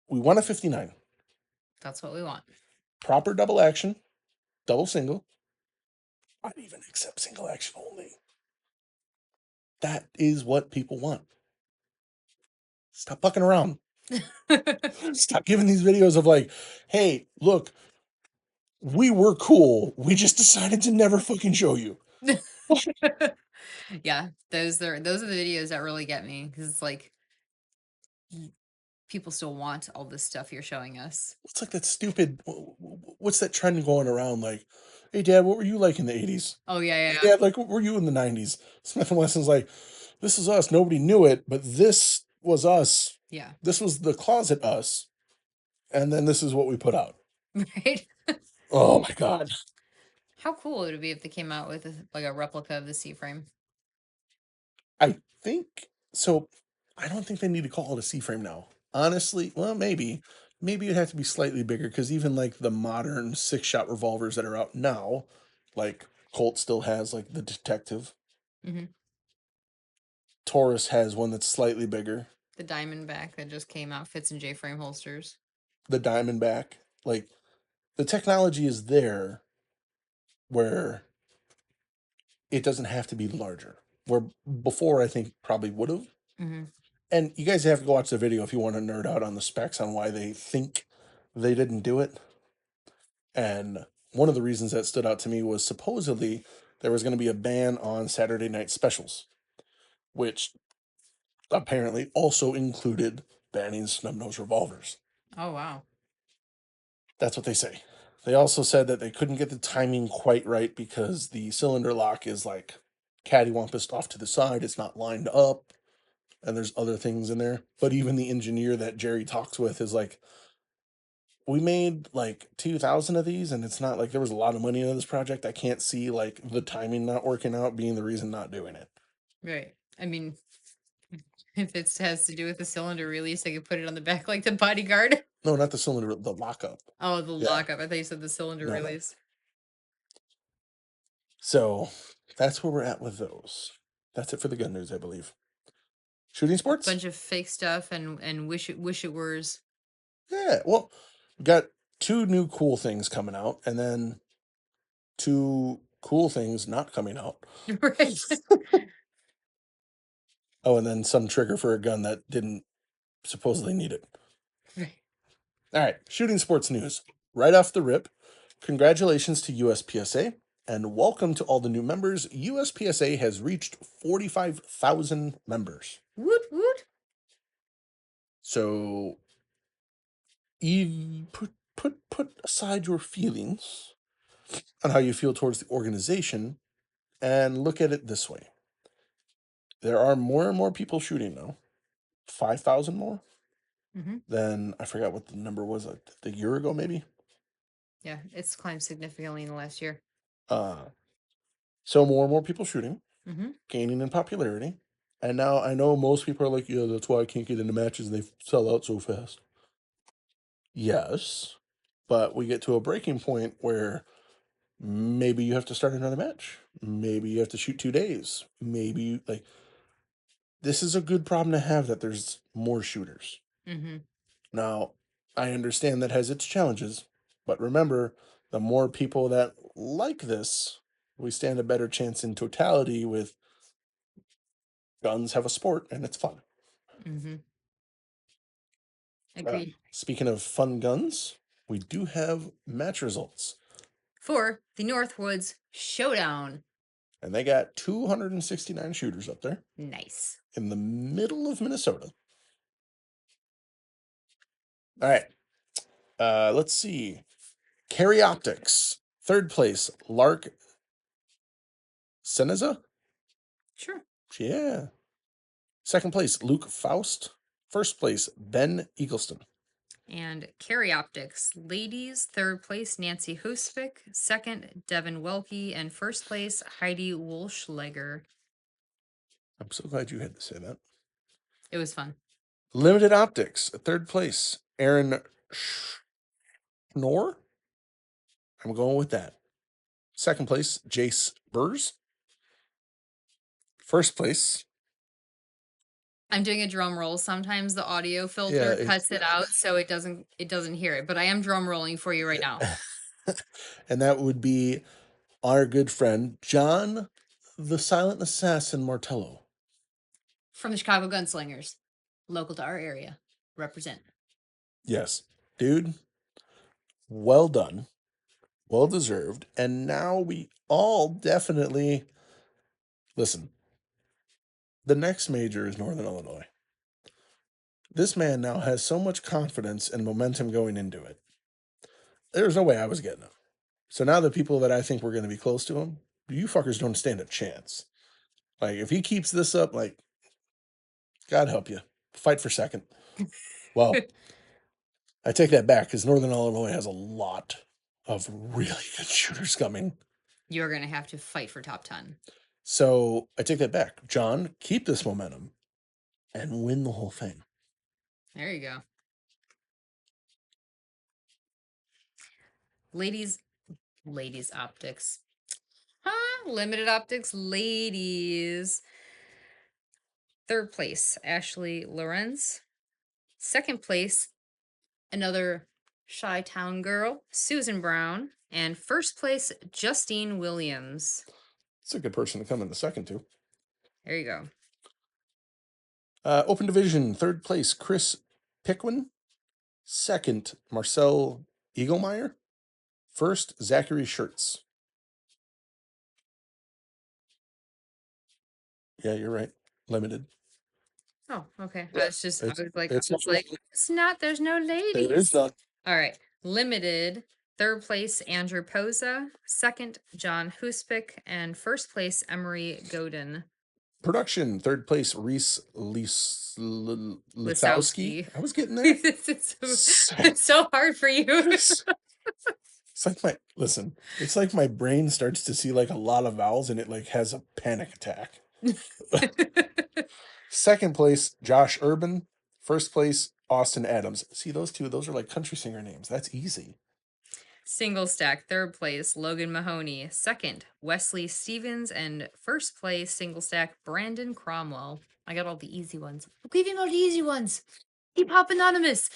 [SPEAKER 2] We want a 59.
[SPEAKER 1] That's what we want.
[SPEAKER 2] Proper double action, double single. I'd even accept single action only. That is what people want. Stop fucking around. Stop giving these videos of like, hey, look, we were cool. We just decided to never fucking show you.
[SPEAKER 1] Yeah, those are the videos that really get me because it's like people still want all this stuff you're showing us.
[SPEAKER 2] It's like that stupid. What's that trend going around? Like, hey, Dad, what were you like in the 80s?
[SPEAKER 1] Oh yeah,
[SPEAKER 2] Hey,
[SPEAKER 1] yeah,
[SPEAKER 2] Dad, like, what were you in the 90s? Smith and Wesson's like, this is us. Nobody knew it, but this was us.
[SPEAKER 1] yeah.
[SPEAKER 2] This was the closet us. And then this is what we put out.
[SPEAKER 1] Right.
[SPEAKER 2] Oh my God.
[SPEAKER 1] How cool would it be if they came out with like a replica of the C frame?
[SPEAKER 2] I think so. I don't think they need to call it a C frame now. Honestly, well, maybe. Maybe it'd have to be slightly bigger because even like the modern 6-shot revolvers that are out now, like Colt still has like the detective.
[SPEAKER 1] Hmm.
[SPEAKER 2] Taurus has one that's slightly bigger.
[SPEAKER 1] The Diamondback that just came out fits in J frame holsters.
[SPEAKER 2] The Diamondback, like the technology is there where it doesn't have to be larger. Where before I think probably would have.
[SPEAKER 1] Hmm.
[SPEAKER 2] And you guys have to go watch the video if you want to nerd out on the specs on why they think they didn't do it. And one of the reasons that stood out to me was supposedly there was going to be a ban on Saturday night specials, which apparently also included banning snub nose revolvers.
[SPEAKER 1] Oh wow.
[SPEAKER 2] That's what they say. They also said that they couldn't get the timing quite right because the cylinder lock is like cattywampus off to the side. It's not lined up, and there's other things in there. But even the engineer that Jerry talks with is like, we made like 2,000 of these, and it's not like there was a lot of money into this project. I can't see like the timing not working out being the reason not doing it.
[SPEAKER 1] Right. I mean, if it has to do with the cylinder release, I could put it on the back like the bodyguard.
[SPEAKER 2] No, not the cylinder, the lockup.
[SPEAKER 1] Oh, the
[SPEAKER 2] Yeah,
[SPEAKER 1] lockup. I thought you said the cylinder
[SPEAKER 2] no, no.
[SPEAKER 1] release.
[SPEAKER 2] So that's where we're at with those. That's it for the gun news, I believe. Shooting sports?
[SPEAKER 1] Bunch of fake stuff and wish it wers.
[SPEAKER 2] Yeah, well, we got 2 new cool things coming out, and then 2 cool things not coming out.
[SPEAKER 1] Right.
[SPEAKER 2] Oh, and then some trigger for a gun that didn't supposedly need it.
[SPEAKER 1] Right.
[SPEAKER 2] All right, shooting sports news. Right off the rip, congratulations to USPSA and welcome to all the new members. USPSA has reached 45,000 members.
[SPEAKER 1] Woot woot.
[SPEAKER 2] So, put aside your feelings on how you feel towards the organization and look at it this way. There are more and more people shooting now. 5,000 more
[SPEAKER 1] Hmm.
[SPEAKER 2] than I forgot what the number was a year ago, maybe.
[SPEAKER 1] Yeah, it's climbed significantly in the last year.
[SPEAKER 2] Uh, so more and more people shooting,
[SPEAKER 1] Hmm.
[SPEAKER 2] gaining in popularity. And now I know most people are like, yeah, that's why I can't get into matches and they sell out so fast. Yes, but we get to a breaking point where maybe you have to start another match. Maybe you have to shoot 2 days. Maybe like this is a good problem to have that there's more shooters.
[SPEAKER 1] Hmm.
[SPEAKER 2] Now, I understand that has its challenges, but remember, the more people that like this, we stand a better chance in totality with guns have a sport and it's fun.
[SPEAKER 1] Hmm. Agreed.
[SPEAKER 2] Speaking of fun guns, we do have match results,
[SPEAKER 1] For the Northwoods Showdown.
[SPEAKER 2] and they got 269 shooters up there
[SPEAKER 1] Nice.
[SPEAKER 2] in the middle of Minnesota. All right, let's see. Carry Optics, third place, Lark Seneza.
[SPEAKER 1] Sure.
[SPEAKER 2] Yeah. Second place, Luke Faust. First place, Ben Eagleston.
[SPEAKER 1] And Carry Optics. Ladies, third place, Nancy Hosvik. Second, Devin Welke. And first place, Heidi Wolschleger.
[SPEAKER 2] I'm so glad you had to say that.
[SPEAKER 1] It was fun.
[SPEAKER 2] Limited Optics, third place, Aaron Schnorr. I'm going with that. Second place, Jace Burrs. First place.
[SPEAKER 1] I'm doing a drum roll. Sometimes the audio filter
[SPEAKER 2] Yeah,
[SPEAKER 1] cuts it out, so it doesn't hear it. But I am drum rolling for you right now.
[SPEAKER 2] and that would be our good friend John, the Silent Assassin Martello.
[SPEAKER 1] From the Chicago Gunslingers, local to our area. Represent.
[SPEAKER 2] Yes, dude. Well done, well deserved, and now we all definitely listen. The next major is Northern Illinois. This man now has so much confidence and momentum going into it. There's no way I was getting him. So now the people that I think we're going to be close to him, you fuckers don't stand a chance. Like, if he keeps this up, like, God help you. Fight for second. Well, I take that back because Northern Illinois has a lot of really good shooters coming.
[SPEAKER 1] You're going to have to fight for top 10.
[SPEAKER 2] So I take that back. John, keep this momentum and win the whole thing.
[SPEAKER 1] There you go. Ladies optics. Huh? Limited optics, ladies. Third place, Ashley Lorenz. Second place, another Chi-Town girl, Susan Brown. And first place, Justine Williams.
[SPEAKER 2] It's a good person to come in the second, too.
[SPEAKER 1] There you go.
[SPEAKER 2] Open division, third place, Chris Pickwin. Second, Marcel Eaglemeyer. First, Zachary Schertz. Yeah, you're right. Limited.
[SPEAKER 1] Oh, okay.
[SPEAKER 2] Yeah,
[SPEAKER 1] I was like,
[SPEAKER 2] it's
[SPEAKER 1] it's not, there's no ladies.
[SPEAKER 2] there is none.
[SPEAKER 1] All right. Limited. Third place, Andrew Poza. Second, John Huspick. And first place, Emery Godin.
[SPEAKER 2] Production, third place, Reese Lisowski.
[SPEAKER 1] Lisowski.
[SPEAKER 2] I was getting there.
[SPEAKER 1] It's so hard for you.
[SPEAKER 2] It's like it's like my brain starts to see like a lot of vowels and it like has a panic attack. Second place, Josh Urban. First place, Austin Adams. See, those are like country singer names. That's easy.
[SPEAKER 1] Single stack, third place, Logan Mahoney. Second, Wesley Stevens. And first place, single stack, Brandon Cromwell. I got all the easy ones. I'm giving all the easy ones. Keep Hop Anonymous.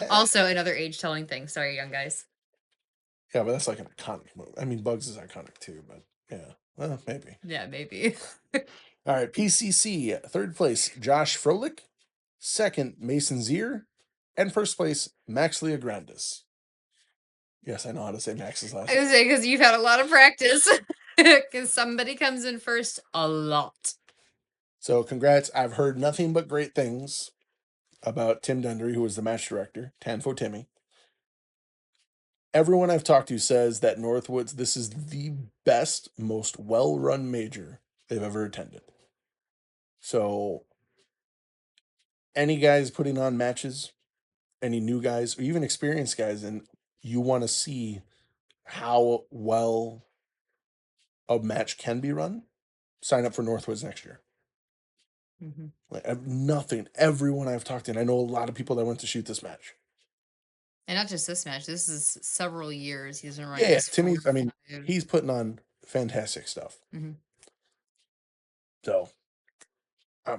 [SPEAKER 1] Also, another age telling thing. Sorry, young guys.
[SPEAKER 2] Yeah, but that's like an iconic movie. I mean, Bugs is iconic too, but yeah, well, maybe.
[SPEAKER 1] Yeah, maybe.
[SPEAKER 2] All right, PCC, third place, Josh Froelich. Second, Mason Zier. And first place, Max Leograndis. Yes, I know how to say Max's last
[SPEAKER 1] I
[SPEAKER 2] name.
[SPEAKER 1] was saying because you've had a lot of practice. Because somebody comes in first a lot.
[SPEAKER 2] So congrats. I've heard nothing but great things about Tim Dundry, who was the match director, Tanfo Timmy. Everyone I've talked to says that Northwoods, this is the best, most well-run major they've ever attended. So any guys putting on matches, any new guys, or even experienced guys, and you want to see how well a match can be run, sign up for Northwoods next year.
[SPEAKER 1] Mm-hmm.
[SPEAKER 2] Like, everyone I've talked to, and I know a lot of people that went to shoot this match.
[SPEAKER 1] And not just this match. This is several years he's been running.
[SPEAKER 2] Yeah, Timmy's, I mean, he's putting on fantastic stuff.
[SPEAKER 1] Mm-hmm.
[SPEAKER 2] So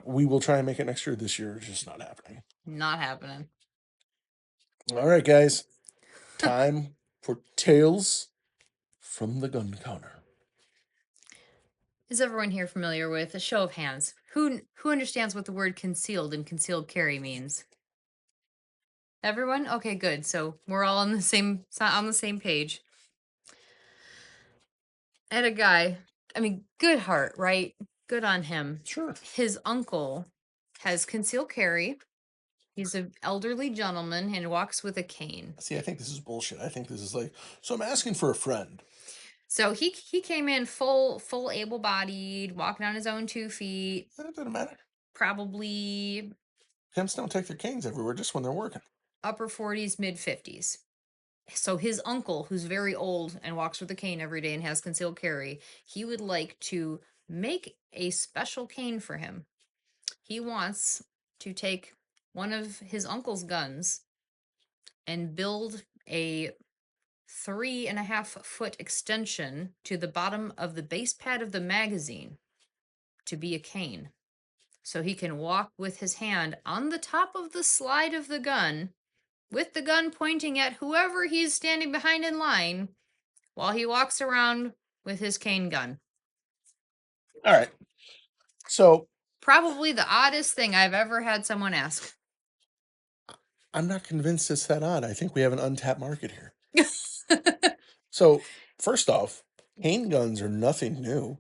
[SPEAKER 2] we will try and make it next year. This year, it's just not happening.
[SPEAKER 1] Not happening.
[SPEAKER 2] All right, guys. Time for Tales from the Gun Counter.
[SPEAKER 1] Is everyone here familiar with a show of hands? Who understands what the word concealed and concealed carry means? Everyone? Okay, good. So we're all on the same page. I had a guy, I mean, good heart, right? Good on him.
[SPEAKER 2] Sure.
[SPEAKER 1] His uncle has concealed carry. He's an elderly gentleman and walks with a cane.
[SPEAKER 2] See, I think this is bullshit. I think this is like, so I'm asking for a friend.
[SPEAKER 1] So he came in full able-bodied, walking on his own 2 feet.
[SPEAKER 2] That doesn't matter.
[SPEAKER 1] Probably
[SPEAKER 2] Pimps don't take their canes everywhere, just when they're working.
[SPEAKER 1] upper 40s, mid 50s. So his uncle, who's very old and walks with a cane every day and has concealed carry, he would like to make a special cane for him. He wants to take one of his uncle's guns and build a 3.5 foot extension to the bottom of the base pad of the magazine to be a cane. So he can walk with his hand on the top of the slide of the gun, with the gun pointing at whoever he's standing behind in line, while he walks around with his cane gun.
[SPEAKER 2] All right. So
[SPEAKER 1] Probably the oddest thing I've ever had someone ask.
[SPEAKER 2] I'm not convinced it's that odd. I think we have an untapped market here. So first off, cane guns are nothing new.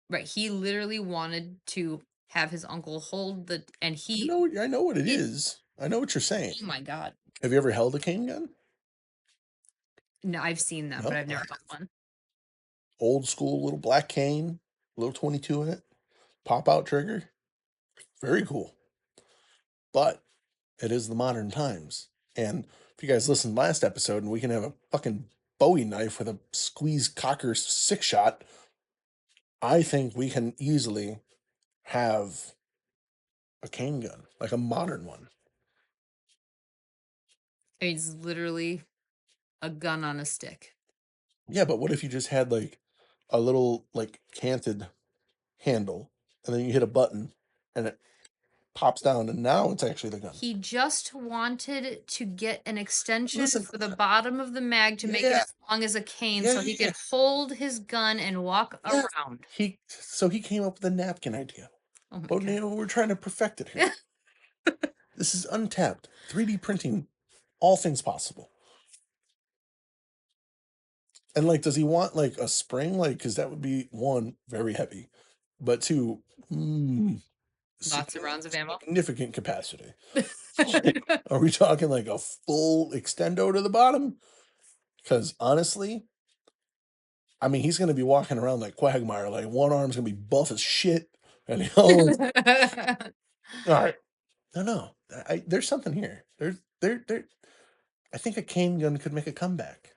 [SPEAKER 1] Right. He literally wanted to have his uncle hold the, and he,
[SPEAKER 2] I know what it
[SPEAKER 1] he-
[SPEAKER 2] is. I know what you're saying.
[SPEAKER 1] oh my God.
[SPEAKER 2] Have you ever held a cane gun?
[SPEAKER 1] No, I've seen them, but
[SPEAKER 2] No.
[SPEAKER 1] I've never held one.
[SPEAKER 2] Old school little black cane, little 22 in it, pop out trigger. Very cool. But it is the modern times. And if you guys listened last episode and we can have a fucking Bowie knife with a squeeze cocker 6-shot, I think we can easily have a cane gun, like a modern one.
[SPEAKER 1] It's literally a gun on a stick.
[SPEAKER 2] Yeah, but what if you just had like a little like canted handle and then you hit a button and it pops down and now it's actually the gun.
[SPEAKER 1] He just wanted to get an extension
[SPEAKER 2] Listen,
[SPEAKER 1] for the bottom of the mag to make it
[SPEAKER 2] yeah,
[SPEAKER 1] as long as a cane
[SPEAKER 2] yeah,
[SPEAKER 1] so he
[SPEAKER 2] yeah,
[SPEAKER 1] could hold his gun and walk
[SPEAKER 2] yeah.
[SPEAKER 1] around.
[SPEAKER 2] He came up with a napkin idea.
[SPEAKER 1] Oh my
[SPEAKER 2] But
[SPEAKER 1] God.
[SPEAKER 2] you know, we're trying to perfect it here. This is untapped. 3D printing, all things possible. And like, does he want like a spring? Like, because that would be one, very heavy, but two,
[SPEAKER 1] Lots of rounds of ammo.
[SPEAKER 2] significant capacity. Are we talking like a full extendo to the bottom? Because honestly, I mean, he's going to be walking around like Quagmire, like one arm's going to be buff as shit. And the other one's, all right. No. There's something here. There. I think a cane gun could make a comeback.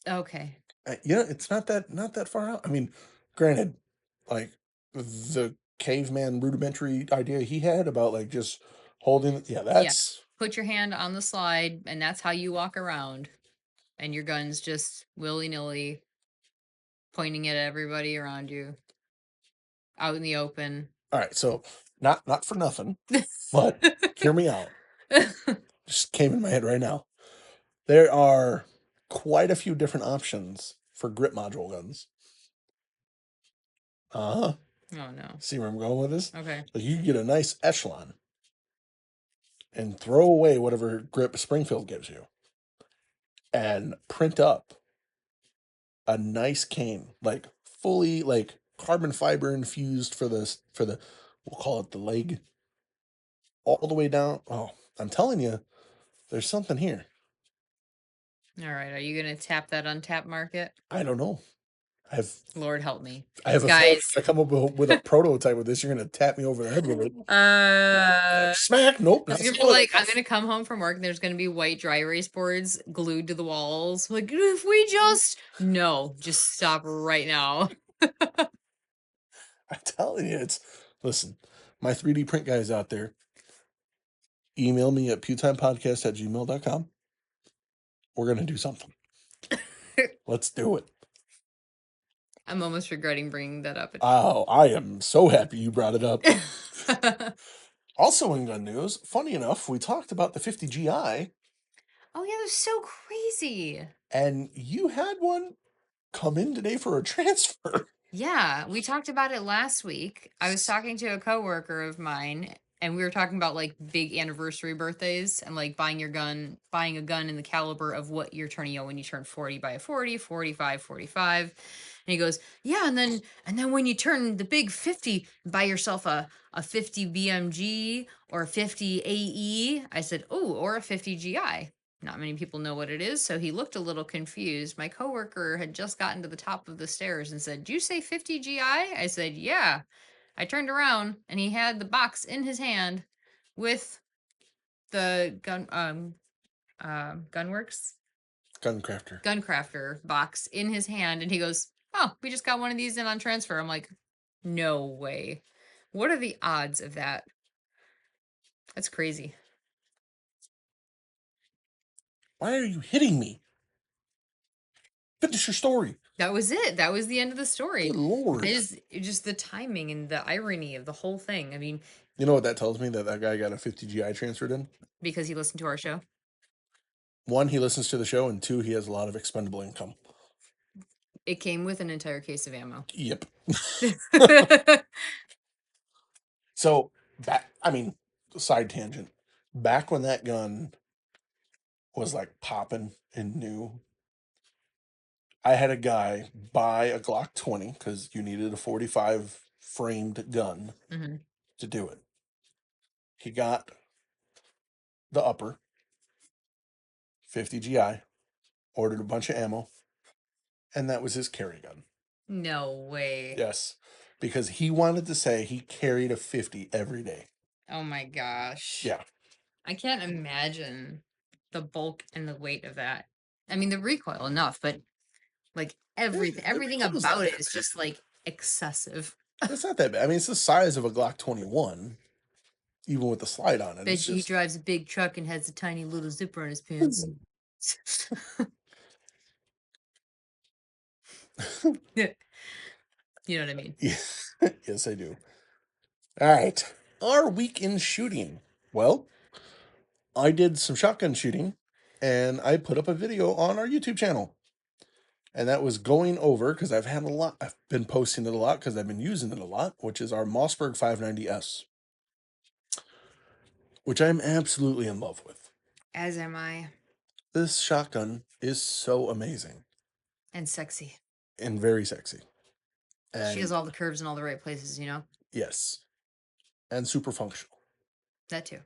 [SPEAKER 1] Okay.
[SPEAKER 2] It's not that far out. I mean, granted, like the caveman rudimentary idea he had about like just holding, that's
[SPEAKER 1] Put your hand on the slide, and that's how you walk around. And your gun's just willy-nilly pointing at everybody around you out in the open.
[SPEAKER 2] all right. So not for nothing, but hear me out. Just came in my head right now. There are quite a few different options for grip module guns. Uh-huh.
[SPEAKER 1] Oh no.
[SPEAKER 2] See where I'm going with this?
[SPEAKER 1] Okay.
[SPEAKER 2] Like you can get a nice echelon and throw away whatever grip Springfield gives you and print up a nice cane, like fully like carbon fiber infused for the we'll call it the leg, all the way down. Oh, I'm telling you, there's something here.
[SPEAKER 1] All right. Are you gonna tap that untapped market?
[SPEAKER 2] I don't know.
[SPEAKER 1] Lord help me.
[SPEAKER 2] I have a feeling if I come up with a prototype with this, you're gonna tap me over the head with it. Smack. Nope.
[SPEAKER 1] It's
[SPEAKER 2] Not
[SPEAKER 1] gonna be
[SPEAKER 2] slow
[SPEAKER 1] like I'm
[SPEAKER 2] enough.
[SPEAKER 1] gonna come home from work and there's gonna be white dry erase boards glued to the walls. Like if we just just stop right now.
[SPEAKER 2] I'm telling you, listen, my 3D print guys out there, email me at pewtimepodcast@gmail.com. We're gonna do something. Let's do it.
[SPEAKER 1] I'm almost regretting bringing that up.
[SPEAKER 2] Oh, I am so happy you brought it up. Also in gun news, funny enough, we talked about the 50 GI,
[SPEAKER 1] Oh yeah, they're so crazy.
[SPEAKER 2] and you had one come in today for a transfer.
[SPEAKER 1] Yeah, we talked about it last week. I was talking to a coworker of mine and we were talking about like big anniversary birthdays and like buying a gun in the caliber of what you're turning, when you turn 40, buy a 40, 45, 45. And he goes, "Yeah, and then when you turn the big 50, buy yourself a 50 BMG or a 50 AE." I said, "Oh, or a 50 GI." Not many people know what it is, so he looked a little confused. My coworker had just gotten to the top of the stairs and said, "Did you say 50 GI?" I said, "Yeah." I turned around and he had the box in his hand with the Gunworks
[SPEAKER 2] Guncrafter.
[SPEAKER 1] Guncrafter box in his hand, and he goes, "Oh, we just got one of these in on transfer." I'm like, "No way. What are the odds of that?" That's crazy.
[SPEAKER 2] Why are you hitting me? Finish your story.
[SPEAKER 1] That was it. That was the end of the story.
[SPEAKER 2] Good Lord.
[SPEAKER 1] Just the timing and the irony of the whole thing. I mean,
[SPEAKER 2] You know what that tells me? That guy got a 50 GI transferred in?
[SPEAKER 1] because he listened to our show.
[SPEAKER 2] One, he listens to the show, and two, he has a lot of expendable income.
[SPEAKER 1] It came with an entire case of ammo.
[SPEAKER 2] Yep. So, side tangent. Back when that gun was like popping and new, I had a guy buy a Glock 20 because you needed a 45 framed gun to do it. He got the upper 50 GI, ordered a bunch of ammo, and that was his carry gun.
[SPEAKER 1] No way.
[SPEAKER 2] Yes, because he wanted to say he carried a 50 every day.
[SPEAKER 1] Oh my gosh.
[SPEAKER 2] Yeah.
[SPEAKER 1] I can't imagine the bulk and the weight of that. I mean, the recoil enough, but like everything
[SPEAKER 2] recoil's
[SPEAKER 1] about
[SPEAKER 2] not
[SPEAKER 1] it
[SPEAKER 2] that
[SPEAKER 1] is
[SPEAKER 2] bad.
[SPEAKER 1] just like excessive.
[SPEAKER 2] It's not that bad. I mean, it's the size of a Glock 21, even with the slide on it.
[SPEAKER 1] Bet
[SPEAKER 2] It's
[SPEAKER 1] you he
[SPEAKER 2] just
[SPEAKER 1] drives a big truck and has a tiny little zipper on his pants. Yeah. You know what I mean?
[SPEAKER 2] Yes, I do. All right. Our week in shooting. Well, I did some shotgun shooting, and I put up a video on our YouTube channel. And that was going over, because I've been posting it a lot because I've been using it a lot, which is our Mossberg 590S, which I'm absolutely in love with.
[SPEAKER 1] As am I.
[SPEAKER 2] This shotgun is so amazing
[SPEAKER 1] And sexy.
[SPEAKER 2] and very sexy. And
[SPEAKER 1] She has all the curves in all the right places, you know?
[SPEAKER 2] yes, and super functional.
[SPEAKER 1] That too.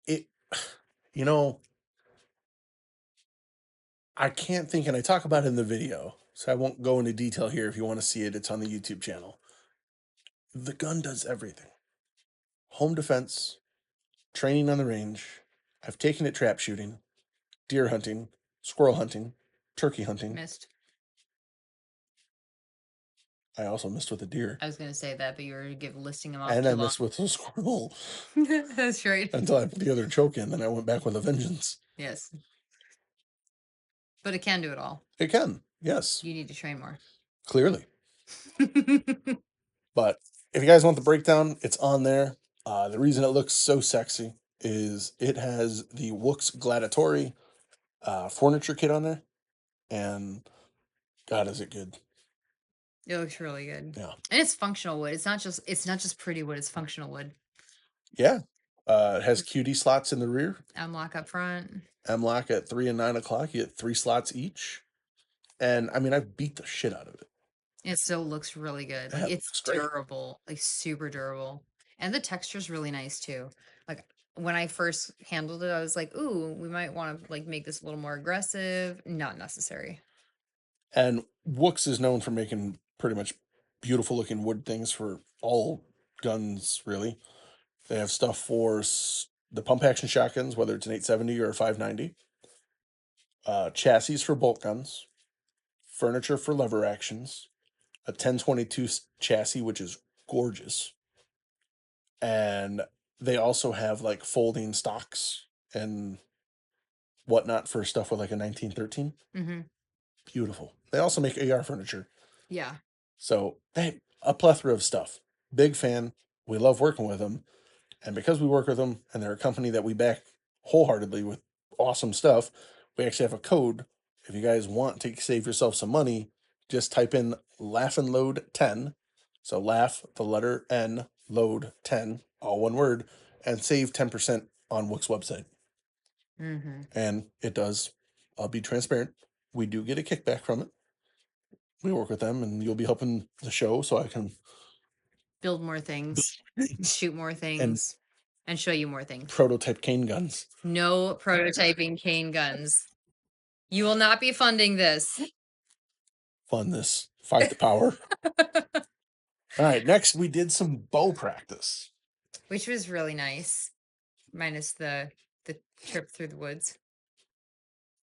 [SPEAKER 2] It, you know, I can't think, and I talk about it in the video, so I won't go into detail here. If you want to see it, it's on the YouTube channel. The gun does everything. Home defense, training on the range. I've taken it trap shooting, deer hunting, squirrel hunting, turkey hunting.
[SPEAKER 1] Missed.
[SPEAKER 2] I also missed with a deer.
[SPEAKER 1] I was going to say that, but you were listing them off
[SPEAKER 2] And
[SPEAKER 1] too
[SPEAKER 2] I
[SPEAKER 1] long.
[SPEAKER 2] missed with a squirrel.
[SPEAKER 1] That's right.
[SPEAKER 2] Until I put the other choke in, then I went back with a vengeance.
[SPEAKER 1] Yes. But it can do it all.
[SPEAKER 2] It can, yes.
[SPEAKER 1] You need to train more.
[SPEAKER 2] Clearly. But if you guys want the breakdown, it's on there. The reason it looks so sexy is it has the Wooks Gladiatori furniture kit on there. And God, is it good.
[SPEAKER 1] It looks really good.
[SPEAKER 2] Yeah.
[SPEAKER 1] And it's functional wood. It's not just pretty wood, it's functional wood.
[SPEAKER 2] Yeah. It has QD slots in the rear.
[SPEAKER 1] M-lock up front.
[SPEAKER 2] M-lock at 3 and 9 o'clock. You get 3 slots each. And I mean, I beat the shit out of it.
[SPEAKER 1] It still looks really good.
[SPEAKER 2] Yeah,
[SPEAKER 1] Like
[SPEAKER 2] it
[SPEAKER 1] it's
[SPEAKER 2] looks great.
[SPEAKER 1] durable, like super durable. And the texture's really nice too. Like when I first handled it, I was like, ooh, we might want to like make this a little more aggressive. Not necessary.
[SPEAKER 2] And Wooks is known for making pretty much beautiful looking wood things for all guns, really. They have stuff for the pump action shotguns, whether it's an 870 or a 590. Chassis for bolt guns. Furniture for lever actions. A 1022 chassis, which is gorgeous. And they also have like folding stocks and whatnot for stuff with like a 1913.
[SPEAKER 1] Mm-hmm.
[SPEAKER 2] Beautiful. They also make AR furniture.
[SPEAKER 1] Yeah.
[SPEAKER 2] So they have a plethora of stuff. Big fan. We love working with them. And because we work with them and they're a company that we back wholeheartedly with awesome stuff, we actually have a code. If you guys want to save yourself some money, just type in laugh and load 10. So laugh, the letter N, load 10, all one word, and save 10% on Wook's website.
[SPEAKER 1] Mm-hmm.
[SPEAKER 2] And it does. I'll be transparent. We do get a kickback from it. We work with them, and you'll be helping the show, so I can
[SPEAKER 1] Build more things, shoot more things, and show you more things.
[SPEAKER 2] prototype cane guns.
[SPEAKER 1] No prototyping cane guns. You will not be funding this.
[SPEAKER 2] Fund this. Fight the power. All right, next we did some bow practice.
[SPEAKER 1] Which was really nice. Minus the trip through the woods.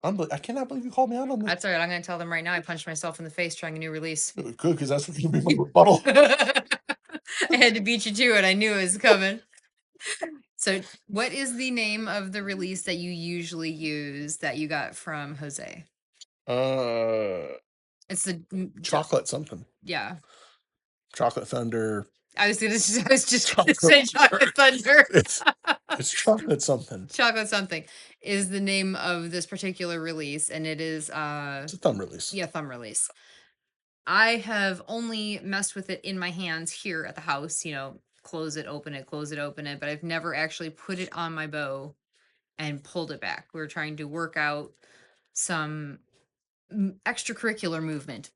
[SPEAKER 2] I cannot believe you called me out on this.
[SPEAKER 1] That's all right. I'm going to tell them right now. I punched myself in the face trying a new release.
[SPEAKER 2] Good, because that's going to be my rebuttal.
[SPEAKER 1] I had to beat you to it. I knew it was coming. So, what is the name of the release that you usually use that you got from Jose? It's the
[SPEAKER 2] Chocolate something.
[SPEAKER 1] yeah.
[SPEAKER 2] Chocolate Thunder.
[SPEAKER 1] I was just gonna
[SPEAKER 2] Chocolate
[SPEAKER 1] say Chocolate Thunder.
[SPEAKER 2] It's chocolate something.
[SPEAKER 1] Chocolate something is the name of this particular release, and it is
[SPEAKER 2] It's a thumb release.
[SPEAKER 1] yeah, thumb release. I have only messed with it in my hands here at the house, close it, close it, open it, but I've never actually put it on my bow and pulled it back. We were trying to work out some extracurricular movement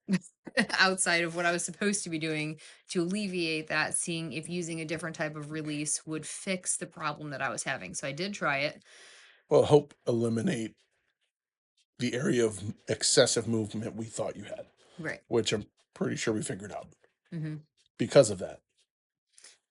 [SPEAKER 1] outside of what I was supposed to be doing to alleviate that, seeing if using a different type of release would fix the problem that I was having. So I did try it.
[SPEAKER 2] Well, help eliminate the area of excessive movement we thought you had,
[SPEAKER 1] Right.
[SPEAKER 2] which I'm pretty sure we figured out
[SPEAKER 1] hmm
[SPEAKER 2] because of that.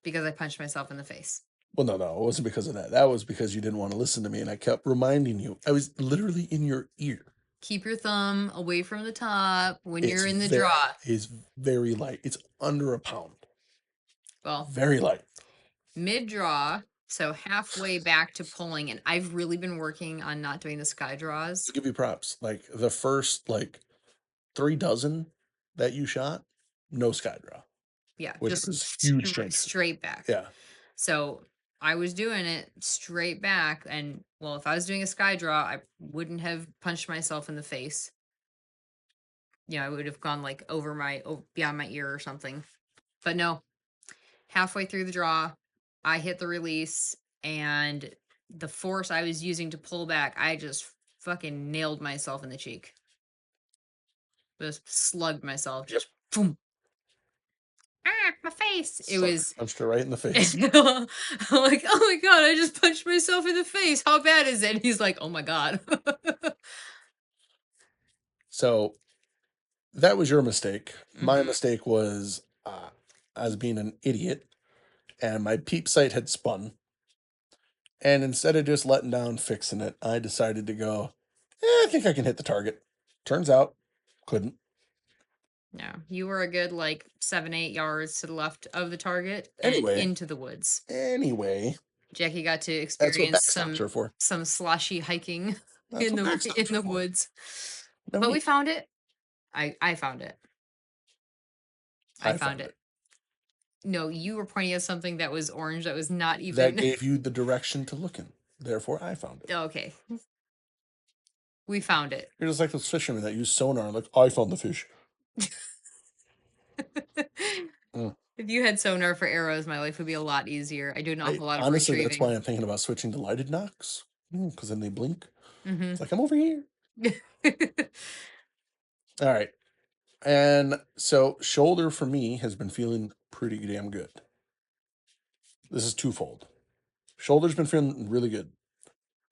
[SPEAKER 1] Because I punched myself in the face.
[SPEAKER 2] Well, no, it wasn't because of that. That was because you didn't want to listen to me, and I kept reminding you. I was literally in your ear.
[SPEAKER 1] Keep your thumb away from the top when you're in the draw.
[SPEAKER 2] It's very light. It's under a pound.
[SPEAKER 1] Well,
[SPEAKER 2] Very light.
[SPEAKER 1] mid draw, so halfway back to pulling, and I've really been working on not doing the sky draws.
[SPEAKER 2] I'll give you props. Like the first 3 dozen that you shot, no sky draw.
[SPEAKER 1] Yeah,
[SPEAKER 2] Which
[SPEAKER 1] just
[SPEAKER 2] was huge change.
[SPEAKER 1] straight back.
[SPEAKER 2] Yeah.
[SPEAKER 1] So I was doing it straight back, and well, if I was doing a sky draw, I wouldn't have punched myself in the face. I would have gone like beyond my ear or something. But no, halfway through the draw, I hit the release, and the force I was using to pull back, I just fucking nailed myself in the cheek. Just slugged myself. Just boom. My face. It was
[SPEAKER 2] punched her right in the face.
[SPEAKER 1] I'm like, oh my god, I just punched myself in the face. How bad is it? And he's like, oh my god.
[SPEAKER 2] So that was your mistake. My
[SPEAKER 1] Mhm.
[SPEAKER 2] mistake was I was being an idiot, and my peep sight had spun. And instead of just letting down fixing it, I decided to go, I think I can hit the target. Turns out, couldn't.
[SPEAKER 1] No, you were a good 7-8 yards to the left of the target and into the woods.
[SPEAKER 2] Anyway,
[SPEAKER 1] Jackie got to
[SPEAKER 2] that's what
[SPEAKER 1] experience
[SPEAKER 2] backstops are for.
[SPEAKER 1] some sloshy hiking
[SPEAKER 2] That's
[SPEAKER 1] in
[SPEAKER 2] what
[SPEAKER 1] the
[SPEAKER 2] backstops are for.
[SPEAKER 1] woods.
[SPEAKER 2] No
[SPEAKER 1] But we
[SPEAKER 2] need.
[SPEAKER 1] found it. I found it. I found it. No, you were pointing at something that was orange that was not
[SPEAKER 2] That
[SPEAKER 1] even.
[SPEAKER 2] gave you the direction to look in. Therefore, I found it.
[SPEAKER 1] Okay. We found it.
[SPEAKER 2] You're just like those fishermen that use sonar. Like, I found the fish. Mm.
[SPEAKER 1] If you had sonar for arrows, my life would be a lot easier. I do an awful lot of
[SPEAKER 2] Honestly, that's
[SPEAKER 1] retrieving.
[SPEAKER 2] why I'm thinking about switching to lighted knocks. Because then they blink.
[SPEAKER 1] Mhm.
[SPEAKER 2] It's like, I'm over here. All right. And so shoulder for me has been feeling pretty damn good. This is twofold. Shoulder's been feeling really good,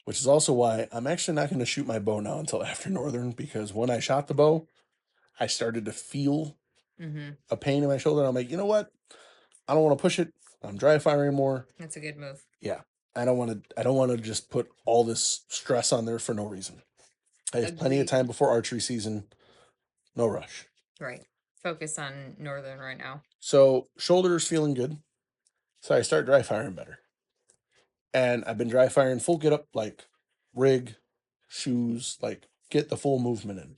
[SPEAKER 2] which is also why I'm actually not going to shoot my bow now until after Northern, because when I shot the bow, I started to feel
[SPEAKER 1] Mhm.
[SPEAKER 2] a pain in my shoulder. I'm like, you know what? I don't want to push it. I'm dry firing more.
[SPEAKER 1] That's a good move.
[SPEAKER 2] Yeah. I don't want to just put all this stress on there for no reason. I have plenty of
[SPEAKER 1] Agreed.
[SPEAKER 2] time before archery season. No rush.
[SPEAKER 1] Right. Focus on Northern right now.
[SPEAKER 2] So shoulder's feeling good. So I start dry firing better. And I've been dry firing full get up, like rig, shoes, like get the full movement in.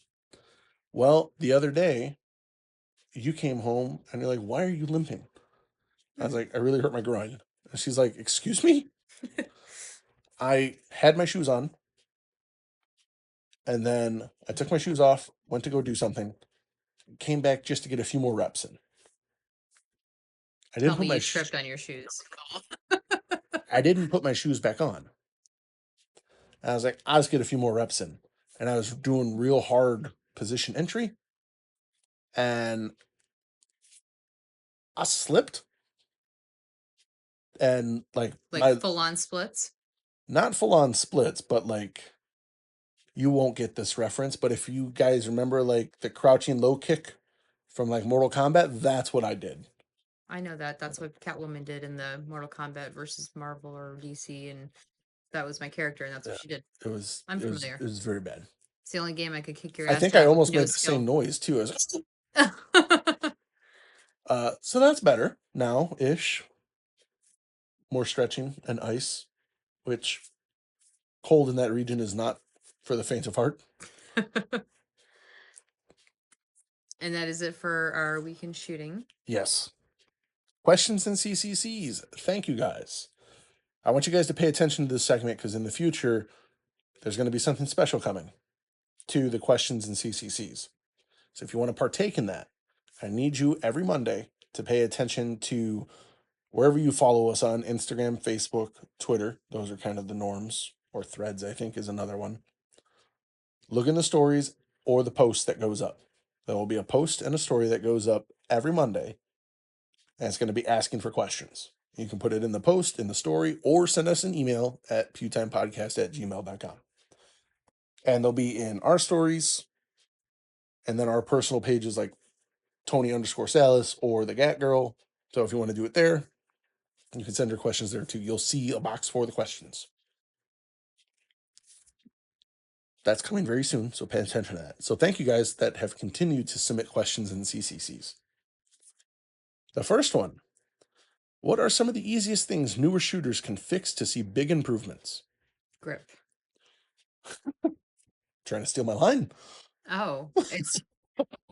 [SPEAKER 2] Well, the other day, you came home and you're like, why are you limping? I was like, I really hurt my groin. And she's like, excuse me? I had my shoes on. And then I took my shoes off, went to go do something, came back just to get a few more reps in. I didn't
[SPEAKER 1] Tell
[SPEAKER 2] put
[SPEAKER 1] me
[SPEAKER 2] my
[SPEAKER 1] you tripped on your shoes.
[SPEAKER 2] I didn't put my shoes back on. And I was like, I'll just get a few more reps in. And I was doing real hard position entry. And I slipped. And
[SPEAKER 1] Like full on splits?
[SPEAKER 2] Not full on splits, but you won't get this reference. But if you guys remember the crouching low kick from Mortal Kombat, that's what I did.
[SPEAKER 1] I know that. That's what Catwoman did in the Mortal Kombat versus Marvel or DC, and that was my character, and that's what she did. I'm familiar.
[SPEAKER 2] It was very bad.
[SPEAKER 1] It's the only game I could kick your
[SPEAKER 2] I
[SPEAKER 1] ass
[SPEAKER 2] think
[SPEAKER 1] at
[SPEAKER 2] I
[SPEAKER 1] with
[SPEAKER 2] almost
[SPEAKER 1] no
[SPEAKER 2] made the
[SPEAKER 1] skill.
[SPEAKER 2] same noise too. I was so that's better now ish. More stretching and ice, which cold in that region is not for the faint of heart.
[SPEAKER 1] And that is it for our weekend shooting.
[SPEAKER 2] Yes. Questions and CCCs. Thank you guys. I want you guys to pay attention to this segment because in the future, there's going to be something special coming to the questions and CCCs. So if you want to partake in that, I need you every Monday to pay attention to wherever you follow us on Instagram, Facebook, Twitter. Those are kind of the norms, or Threads, I think, is another one. Look in the stories or the post that goes up. There will be a post and a story that goes up every Monday, and it's going to be asking for questions. You can put it in the post, in the story, or send us an email at pewtimepodcast@gmail.com. And they'll be in our stories, and then our personal pages like Tony_Salas or the Gat Girl. So if you want to do it there, you can send your questions there too. You'll see a box for the questions. That's coming very soon, so pay attention to that. So thank you guys that have continued to submit questions in CCCs. The first one: what are some of the easiest things newer shooters can fix to see big improvements?
[SPEAKER 1] Grip.
[SPEAKER 2] Trying to steal my line.
[SPEAKER 1] Oh, it's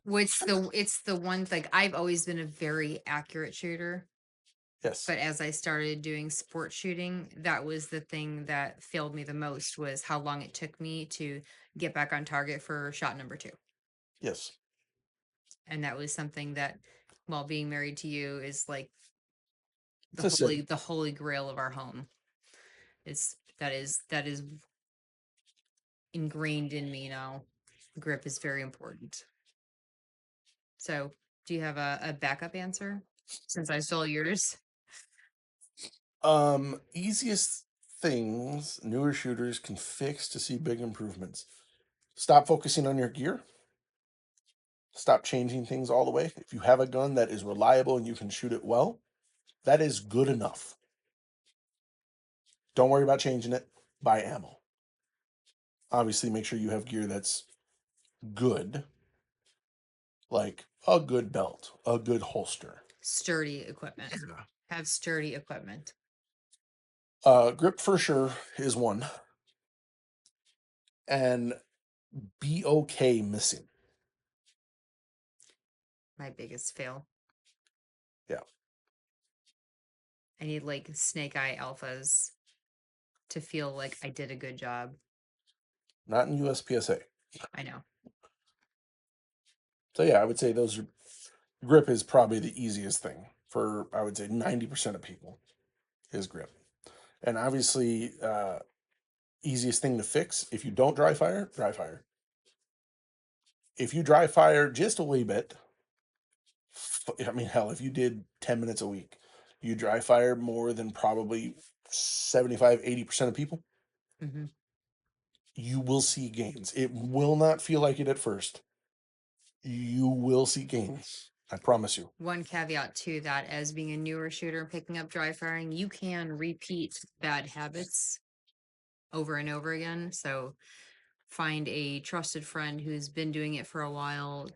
[SPEAKER 1] the one thing. I've always been a very accurate shooter,
[SPEAKER 2] Yes.
[SPEAKER 1] but as I started doing sport shooting, that was the thing that failed me the most, was how long it took me to get back on target for shot number 2.
[SPEAKER 2] Yes.
[SPEAKER 1] And that was something that, while being married to you, is like
[SPEAKER 2] It's a sin.
[SPEAKER 1] the holy grail of our home. That is ingrained in me now. Grip is very important. So, do you have a backup answer since I stole yours?
[SPEAKER 2] Easiest things newer shooters can fix to see big improvements. Stop focusing on your gear. Stop changing things all the way. If you have a gun that is reliable and you can shoot it well, that is good enough. Don't worry about changing it. Buy ammo. Obviously, make sure you have gear that's good, like a good belt, a good holster.
[SPEAKER 1] Sturdy equipment. Have sturdy equipment.
[SPEAKER 2] Grip for sure is one. And be okay missing.
[SPEAKER 1] My biggest fail.
[SPEAKER 2] Yeah.
[SPEAKER 1] I need like snake eye alphas to feel like I did a good job.
[SPEAKER 2] Not in USPSA.
[SPEAKER 1] I know.
[SPEAKER 2] So yeah, I would say those are, grip is probably the easiest thing for, I would say, 90% of people is grip. And obviously, easiest thing to fix, if you don't dry fire, dry fire. If you dry fire just a wee bit, I mean, hell, if you did 10 minutes a week, you dry fire more than probably 75-80% of people,
[SPEAKER 1] Hmm.
[SPEAKER 2] you will see gains. It will not feel like it at first. You will see gains. I promise you.
[SPEAKER 1] One caveat to that, as being a newer shooter picking up dry firing, you can repeat bad habits over and over again. So find a trusted friend who's been doing it for a while,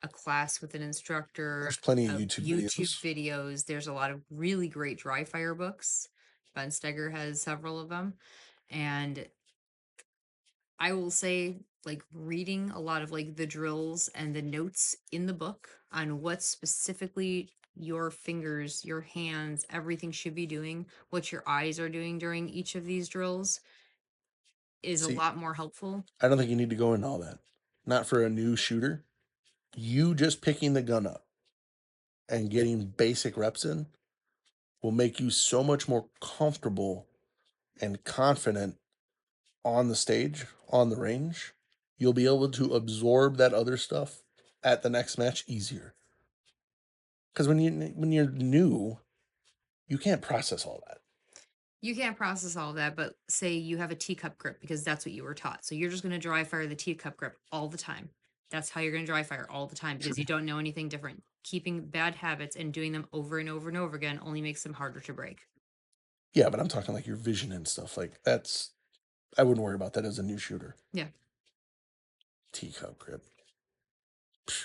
[SPEAKER 1] a class with an instructor,
[SPEAKER 2] There's plenty of YouTube
[SPEAKER 1] YouTube
[SPEAKER 2] videos.
[SPEAKER 1] videos. There's a lot of really great dry fire books. Bunsteger has several of them. And I will say, like, reading a lot of like the drills and the notes in the book on what specifically your fingers, your hands, everything should be doing, what your eyes are doing during each of these drills, is a
[SPEAKER 2] See,
[SPEAKER 1] lot more helpful.
[SPEAKER 2] I don't think you need to go into all that. Not for a new shooter. You just picking the gun up and getting basic reps in will make you so much more comfortable and confident on the stage, on the range. You'll be able to absorb that other stuff at the next match easier. Because when you're new, you can't process all that.
[SPEAKER 1] You can't process all that, but say you have a teacup grip because that's what you were taught. So you're just going to dry fire the teacup grip all the time. That's how you're going to dry fire all the time because you don't know anything different. Keeping bad habits and doing them over and over and over again only makes them harder to break.
[SPEAKER 2] Yeah, but I'm talking like your vision and stuff. Like that's, I wouldn't worry about that as a new shooter.
[SPEAKER 1] Yeah.
[SPEAKER 2] Teacup grip.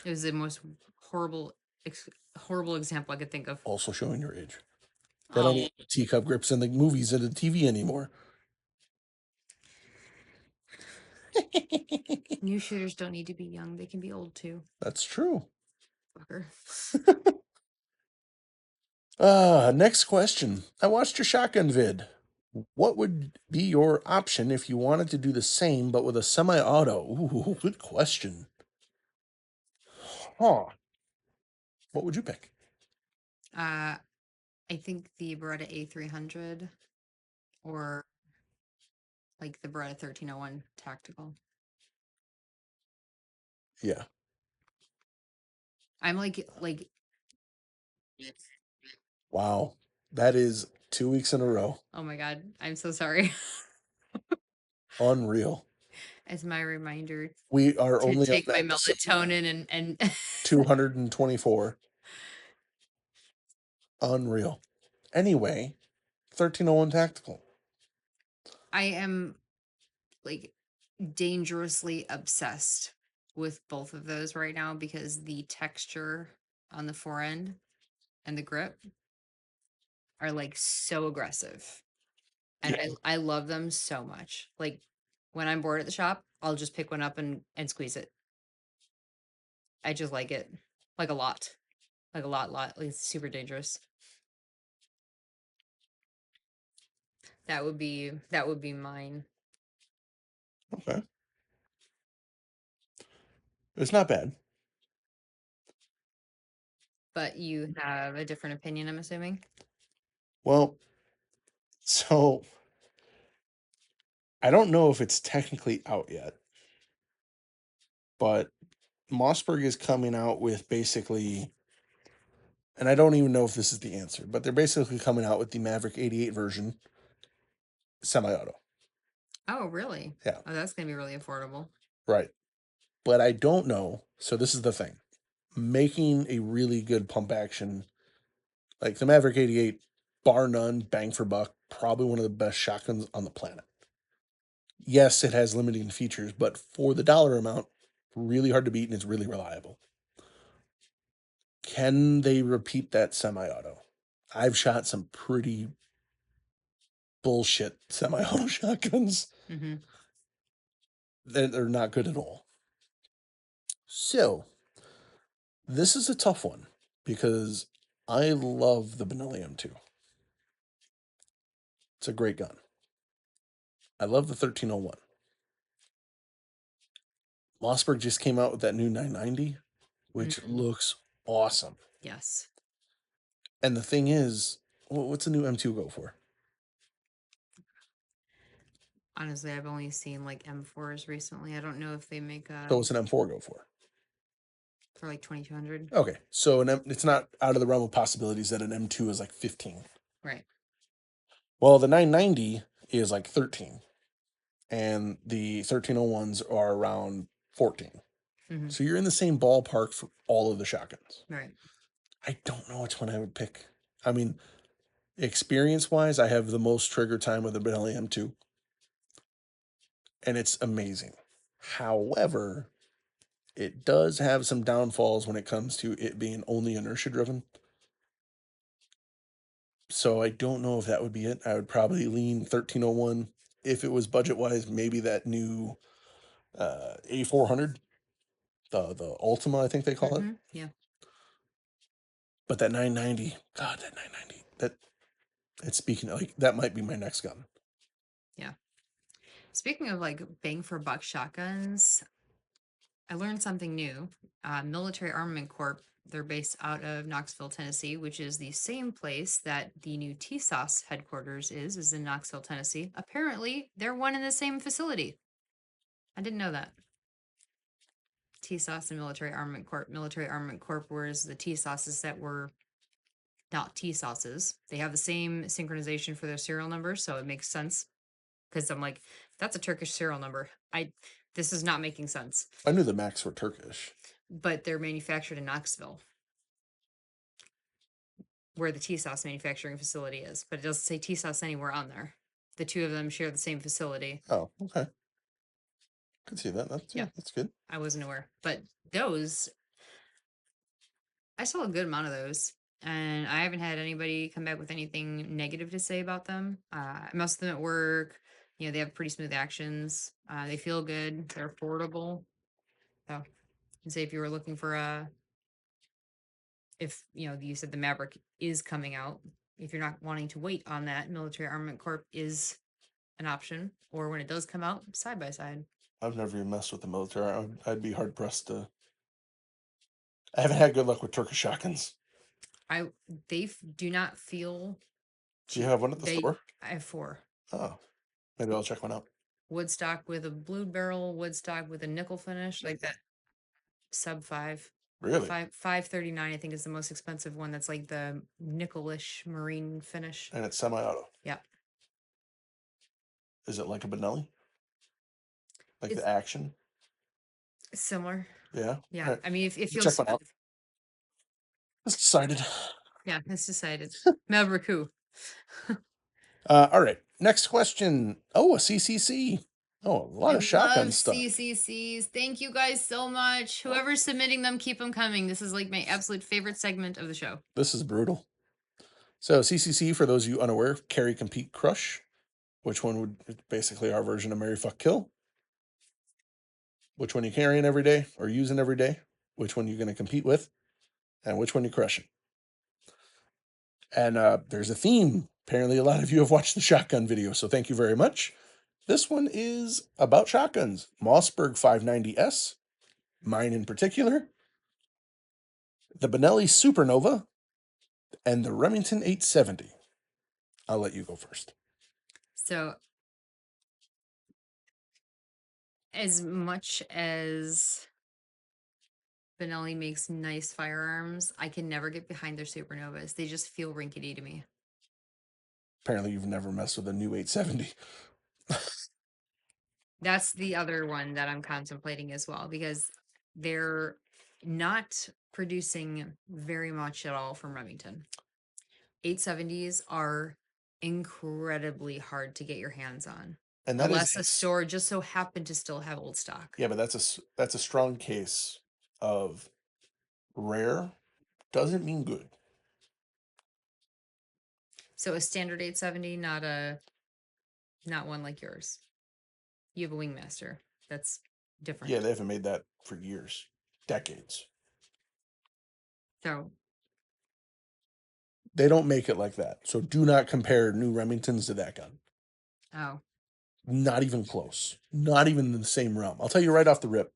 [SPEAKER 1] It was the most horrible, horrible example I could think of.
[SPEAKER 2] Also showing your age. They don't
[SPEAKER 1] Oh,
[SPEAKER 2] need teacup grips in the movies and the TV anymore.
[SPEAKER 1] new shooters don't need to be young. They can be old too.
[SPEAKER 2] That's true.
[SPEAKER 1] Fucker.
[SPEAKER 2] Next question. I watched your shotgun vid. What would be your option if you wanted to do the same but with a semi-auto? Ooh, good question. Huh. What would you pick?
[SPEAKER 1] I think the Beretta A300 or like the Beretta 1301 tactical.
[SPEAKER 2] Yeah.
[SPEAKER 1] I'm like
[SPEAKER 2] Wow. That is 2 weeks in a row.
[SPEAKER 1] oh my god, I'm so sorry.
[SPEAKER 2] Unreal.
[SPEAKER 1] As my reminder
[SPEAKER 2] We are
[SPEAKER 1] to
[SPEAKER 2] only on
[SPEAKER 1] take my
[SPEAKER 2] episode
[SPEAKER 1] melatonin and
[SPEAKER 2] 224. Unreal. Anyway, 1301 tactical.
[SPEAKER 1] I am like dangerously obsessed with both of those right now because the texture on the forend and the grip are like so aggressive. And
[SPEAKER 2] Yeah.
[SPEAKER 1] I love them so much. Like when I'm bored at the shop, I'll just pick one up and squeeze it. I just like it. Like a lot. Like a lot. Like it's super dangerous. That would be mine.
[SPEAKER 2] Okay. It's not bad.
[SPEAKER 1] But you have a different opinion, I'm assuming.
[SPEAKER 2] Well, so I don't know if it's technically out yet, but Mossberg is coming out with basically, and I don't even know if this is the answer, but they're basically coming out with the Maverick 88 version semi-auto.
[SPEAKER 1] Oh, really?
[SPEAKER 2] Yeah,
[SPEAKER 1] Oh, that's gonna be really affordable.
[SPEAKER 2] right. But I don't know. So this is the thing. Making a really good pump action, like the Maverick 88, bar none, bang for buck, probably one of the best shotguns on the planet. Yes, it has limiting features, but for the dollar amount, really hard to beat and it's really reliable. Can they repeat that semi-auto? I've shot some pretty bullshit semi-auto shotguns.
[SPEAKER 1] Mm-hmm.
[SPEAKER 2] They're not good at all. So, this is a tough one because I love the Benelli M2. It's a great gun. I love the 1301. Mossberg just came out with that new 990, which
[SPEAKER 1] Mm-hmm.
[SPEAKER 2] looks awesome.
[SPEAKER 1] Yes.
[SPEAKER 2] And the thing is, what's the new M2 go for?
[SPEAKER 1] Honestly, I've only seen like M4s recently. I don't know if they make
[SPEAKER 2] So what's an M4 go for?
[SPEAKER 1] for like 2200.
[SPEAKER 2] Okay, so it's not out of the realm of possibilities that an M2 is like 15.
[SPEAKER 1] Right.
[SPEAKER 2] Well, the 990 is like 13, and the 1301s are around 14.
[SPEAKER 1] Mm-hmm.
[SPEAKER 2] So you're in the same ballpark for all of the shotguns.
[SPEAKER 1] Right.
[SPEAKER 2] I don't know which one I would pick. I mean, experience wise, I have the most trigger time with the Benelli M2, and it's amazing. However, it does have some downfalls when it comes to it being only inertia driven. So I don't know if that would be it. I would probably lean 1301. If it was budget wise, maybe that new A400, the Ultima, I think they call it.
[SPEAKER 1] Mm-hmm. Yeah.
[SPEAKER 2] But that 990, God, that 990, it's speaking of, like, that might be my next gun.
[SPEAKER 1] Yeah. Speaking of like bang for buck shotguns, I learned something new. Military Armament Corp, they're based out of Knoxville, Tennessee, which is the same place that the new TSOS headquarters is in Knoxville, Tennessee. Apparently, they're one in the same facility. I didn't know that. TSOS and Military Armament Corp. Military Armament Corp was the TSOSs that were not TSOSs. They have the same synchronization for their serial numbers, so it makes sense. Because I'm like, that's a Turkish serial number. This is not making sense.
[SPEAKER 2] I knew the Max were Turkish.
[SPEAKER 1] But they're manufactured in Knoxville, where the TSOS manufacturing facility is. But it doesn't say TSOS anywhere on there. The two of them share the same facility.
[SPEAKER 2] Oh, okay. Could see that.
[SPEAKER 1] Yeah,
[SPEAKER 2] That's good.
[SPEAKER 1] I wasn't aware. But those, I saw a good amount of those. And I haven't had anybody come back with anything negative to say about them. Most of them at work, they have pretty smooth actions. They feel good. They're affordable. So, and say if you were looking for if you said the Maverick is coming out, if you're not wanting to wait on that, Military Armament Corp is an option, or when it does come out, side by side.
[SPEAKER 2] I've never even messed with the military. I'd be hard pressed to. I haven't had good luck with Turkish shotguns.
[SPEAKER 1] They do not feel
[SPEAKER 2] Do you
[SPEAKER 1] cheap.
[SPEAKER 2] have one at the store?
[SPEAKER 1] I have 4.
[SPEAKER 2] Oh, maybe I'll check one out.
[SPEAKER 1] Woodstock with a blued barrel, woodstock with a nickel finish, like that sub 5.
[SPEAKER 2] Really?
[SPEAKER 1] 539 I think is the most expensive one, that's like the nickelish marine finish.
[SPEAKER 2] And it's semi-auto.
[SPEAKER 1] Yeah.
[SPEAKER 2] Is it like a Benelli? Like
[SPEAKER 1] It's
[SPEAKER 2] the action?
[SPEAKER 1] similar.
[SPEAKER 2] Yeah.
[SPEAKER 1] Yeah.
[SPEAKER 2] Right.
[SPEAKER 1] I mean, it feels
[SPEAKER 2] Check one out. It's decided.
[SPEAKER 1] Yeah, it's decided. Maverick who?
[SPEAKER 2] All right. Next question. Oh, a CCC. Oh, a lot
[SPEAKER 1] I
[SPEAKER 2] of shotgun
[SPEAKER 1] love
[SPEAKER 2] stuff.
[SPEAKER 1] CCCs. Thank you guys so much. Whoever's submitting them, keep them coming. This is like my absolute favorite segment of the show.
[SPEAKER 2] This is brutal. So CCC, for those of you unaware, carry, compete, crush. Which one would basically our version of marry, fuck, kill? Which one you carrying every day or using every day? Which one you going to compete with? And which one you crushing? And there's a theme. Apparently, a lot of you have watched the shotgun video, so thank you very much. This one is about shotguns. Mossberg 590S, mine in particular, the Benelli Supernova, and the Remington 870. I'll let you go first.
[SPEAKER 1] So, as much as Benelli makes nice firearms, I can never get behind their Supernovas. They just feel rinkety to me.
[SPEAKER 2] Apparently, you've never messed with a new 870.
[SPEAKER 1] That's the other one that I'm contemplating as well, because they're not producing very much at all from Remington. 870s are incredibly hard to get your hands on.
[SPEAKER 2] And that
[SPEAKER 1] unless
[SPEAKER 2] is
[SPEAKER 1] a store just so happened to still have old stock.
[SPEAKER 2] Yeah, but that's a strong case of rare doesn't mean good.
[SPEAKER 1] So a standard 870, not one like yours. You have a Wingmaster. That's different.
[SPEAKER 2] Yeah, they haven't made that for years, decades.
[SPEAKER 1] So
[SPEAKER 2] they don't make it like that. So do not compare new Remingtons to that gun.
[SPEAKER 1] Oh.
[SPEAKER 2] Not even close. Not even in the same realm. I'll tell you right off the rip,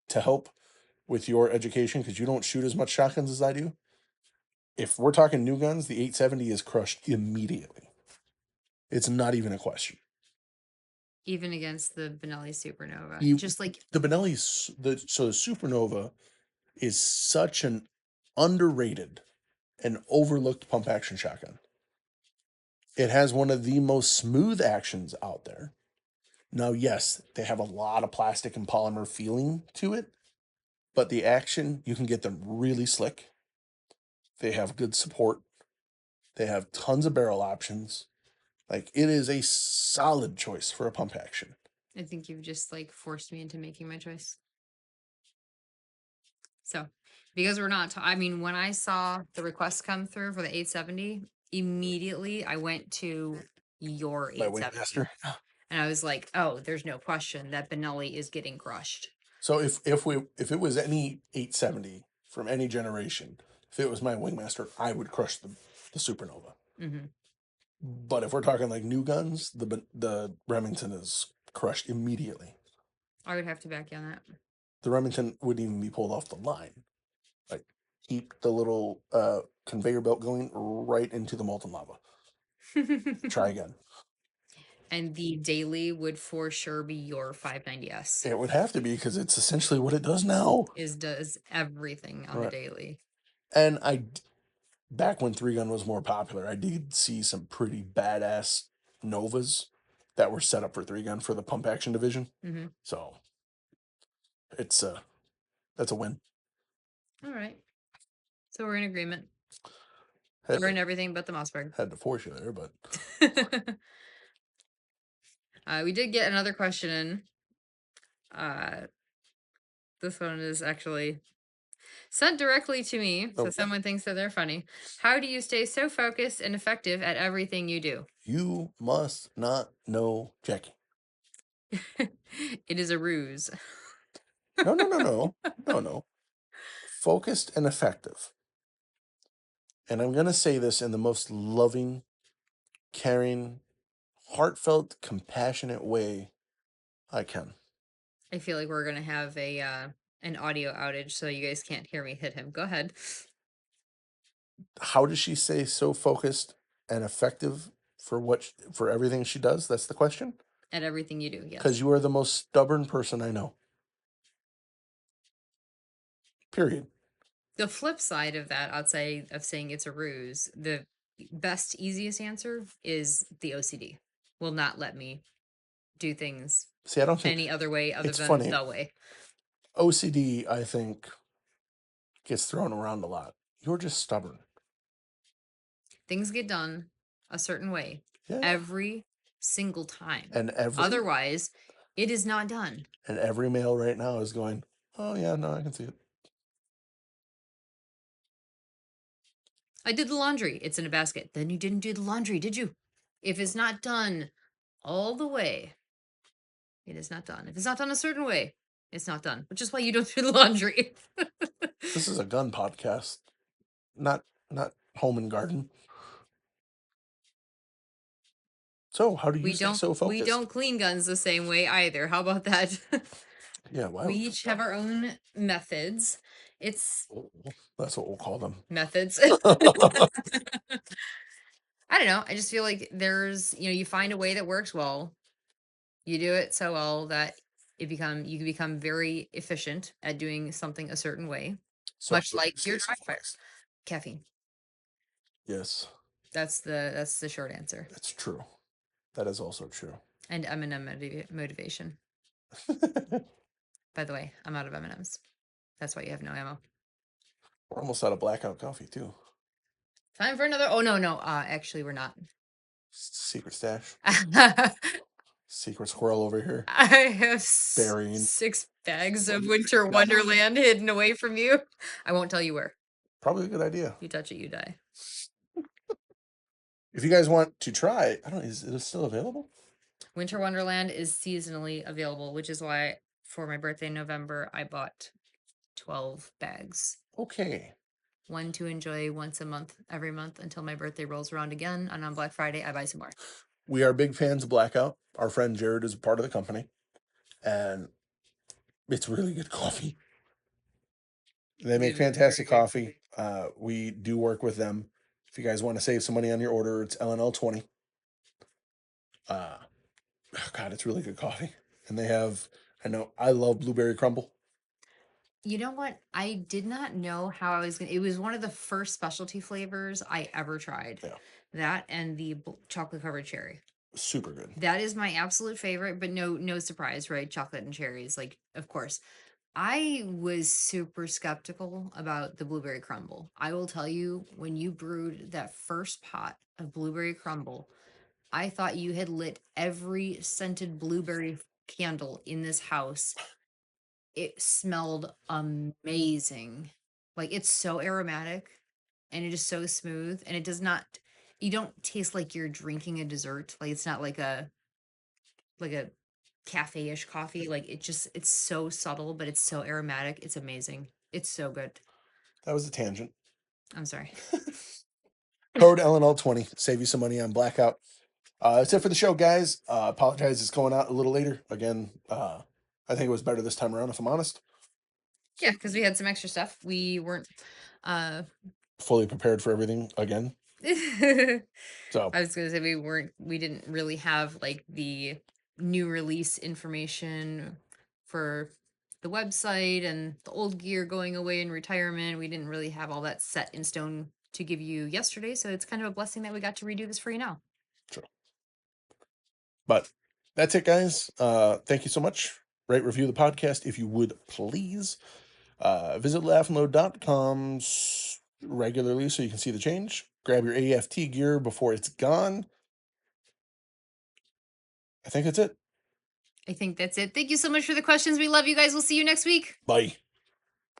[SPEAKER 2] to help with your education, because you don't shoot as much shotguns as I do. If we're talking new guns, the 870 is crushed immediately. It's not even a question.
[SPEAKER 1] Even against the Benelli Supernova.
[SPEAKER 2] Just like the Benelli's, the Supernova is such an underrated and overlooked pump action shotgun. It has one of the most smooth actions out there. Now, yes, they have a lot of plastic and polymer feeling to it, but the action, you can get them really slick. They have good support. They have tons of barrel options. Like, it is a solid choice for a pump action.
[SPEAKER 1] I think you've just like forced me into making my choice. So, because we're not, I mean, when I saw the request come through for the 870, immediately I went to your 870. And I was like, oh, there's no question that Benelli is getting crushed.
[SPEAKER 2] So if it was any 870 from any generation, if it was my Wingmaster, I would crush the Supernova.
[SPEAKER 1] Mm-hmm.
[SPEAKER 2] But if we're talking like new guns, the Remington is crushed immediately.
[SPEAKER 1] I would have to back you on that.
[SPEAKER 2] The Remington wouldn't even be pulled off the line. Like, keep the little conveyor belt going right into the molten lava. Try again.
[SPEAKER 1] And the daily would for sure be your 590S.
[SPEAKER 2] It would have to be, because it's essentially what it does now.
[SPEAKER 1] Does everything on the daily.
[SPEAKER 2] And back when 3-gun was more popular, I did see some pretty badass Novas that were set up for 3-gun for the pump action division.
[SPEAKER 1] Mm-hmm.
[SPEAKER 2] So that's a win.
[SPEAKER 1] All right. So we're in agreement. We're in everything but the Mossberg.
[SPEAKER 2] Had to force you there, but
[SPEAKER 1] we did get another question in. This one is actually sent directly to me, so someone thinks that they're funny. How do you stay so focused and effective at everything you do?
[SPEAKER 2] You must not know Jackie.
[SPEAKER 1] It is a ruse.
[SPEAKER 2] No. Focused and effective. And I'm going to say this in the most loving, caring, heartfelt, compassionate way I can.
[SPEAKER 1] I feel like we're gonna have a an audio outage, so you guys can't hear me hit him. Go ahead.
[SPEAKER 2] How does she stay so focused and effective for everything she does? That's the question.
[SPEAKER 1] At everything you do, yes.
[SPEAKER 2] Because you are the most stubborn person I know. Period.
[SPEAKER 1] The flip side of that, outside of saying it's a ruse, the best, easiest answer is the OCD. Will not let me do things
[SPEAKER 2] See, I don't think
[SPEAKER 1] any other way other
[SPEAKER 2] it's
[SPEAKER 1] than
[SPEAKER 2] funny.
[SPEAKER 1] the way.
[SPEAKER 2] OCD, I think, gets thrown around a lot. You're just stubborn.
[SPEAKER 1] Things get done a certain way
[SPEAKER 2] Yeah.
[SPEAKER 1] every single time.
[SPEAKER 2] And
[SPEAKER 1] Otherwise, it is not done.
[SPEAKER 2] And every male right now is going, oh yeah, no, I can see it.
[SPEAKER 1] I did the laundry. It's in a basket. Then you didn't do the laundry, did you? If it's not done all the way, it is not done. If it's not done a certain way, it's not done, which is why you don't do the laundry.
[SPEAKER 2] This is a gun podcast, not home and garden. So how do you stay so focused?
[SPEAKER 1] We don't clean guns the same way either. How about that?
[SPEAKER 2] Yeah, why
[SPEAKER 1] We each have our own methods. It's
[SPEAKER 2] that's what we'll call them.
[SPEAKER 1] methods. I don't know. I just feel like there's, you find a way that works well. You do it so well that you can become very efficient at doing something a certain way.
[SPEAKER 2] So
[SPEAKER 1] Much like
[SPEAKER 2] stay
[SPEAKER 1] your
[SPEAKER 2] so
[SPEAKER 1] dry fire.
[SPEAKER 2] focused.
[SPEAKER 1] Caffeine.
[SPEAKER 2] Yes,
[SPEAKER 1] That's the short answer.
[SPEAKER 2] that's true. That is also true.
[SPEAKER 1] And M&M motivation. By the way, I'm out of M&Ms. That's why you have no ammo.
[SPEAKER 2] We're almost out of blackout coffee too.
[SPEAKER 1] Time for another. Oh no. Actually, we're not.
[SPEAKER 2] Secret stash. Secret squirrel over here.
[SPEAKER 1] I have
[SPEAKER 2] Burying
[SPEAKER 1] 6 bags of Winter Wonderland hidden away from you. I won't tell you where.
[SPEAKER 2] Probably a good idea.
[SPEAKER 1] You touch it, you die.
[SPEAKER 2] If you guys want to try, I don't know, is it still available?
[SPEAKER 1] Winter Wonderland is seasonally available, which is why for my birthday in November, I bought 12 bags.
[SPEAKER 2] Okay.
[SPEAKER 1] One to enjoy once a month, every month until my birthday rolls around again. And on Black Friday, I buy some more.
[SPEAKER 2] We are big fans of Blackout. Our friend Jared is a part of the company, and it's really good coffee. They make fantastic coffee. We do work with them. If you guys want to save some money on your order, it's LNL20. God, it's really good coffee. And they have, I love blueberry crumble.
[SPEAKER 1] You know what? I did not know how I was going to. It was one of the first specialty flavors I ever tried.
[SPEAKER 2] Yeah.
[SPEAKER 1] That and the chocolate covered cherry.
[SPEAKER 2] Super good.
[SPEAKER 1] That is my absolute favorite, but no surprise, right? Chocolate and cherries, like, of course. I was super skeptical about the blueberry crumble. I will tell you, when you brewed that first pot of blueberry crumble, I thought you had lit every scented blueberry candle in this house. It smelled amazing. Like, it's so aromatic and it is so smooth, and it does not, you don't taste like you're drinking a dessert. Like, it's not like a cafe-ish coffee. Like, it's so subtle, but it's so aromatic. It's amazing. It's so good.
[SPEAKER 2] That was a tangent.
[SPEAKER 1] I'm sorry.
[SPEAKER 2] Code LNL20. Save you some money on Blackout. That's it for the show, guys. Apologize, it's going out a little later. Again, I think it was better this time around, if I'm honest.
[SPEAKER 1] Yeah, because we had some extra stuff. We weren't
[SPEAKER 2] fully prepared for everything again. So
[SPEAKER 1] I was gonna say we didn't really have like the new release information for the website and the old gear going away in retirement. We didn't really have all that set in stone to give you yesterday, so it's kind of a blessing that we got to redo this for you now.
[SPEAKER 2] True. But that's it, guys. Thank you so much. Rate, review the podcast if you would please. Visit laughandload.com regularly so you can see the change. Grab your AFT gear before it's gone. I think that's it.
[SPEAKER 1] I think that's it. Thank you so much for the questions. We love you guys. We'll see you next week.
[SPEAKER 2] Bye.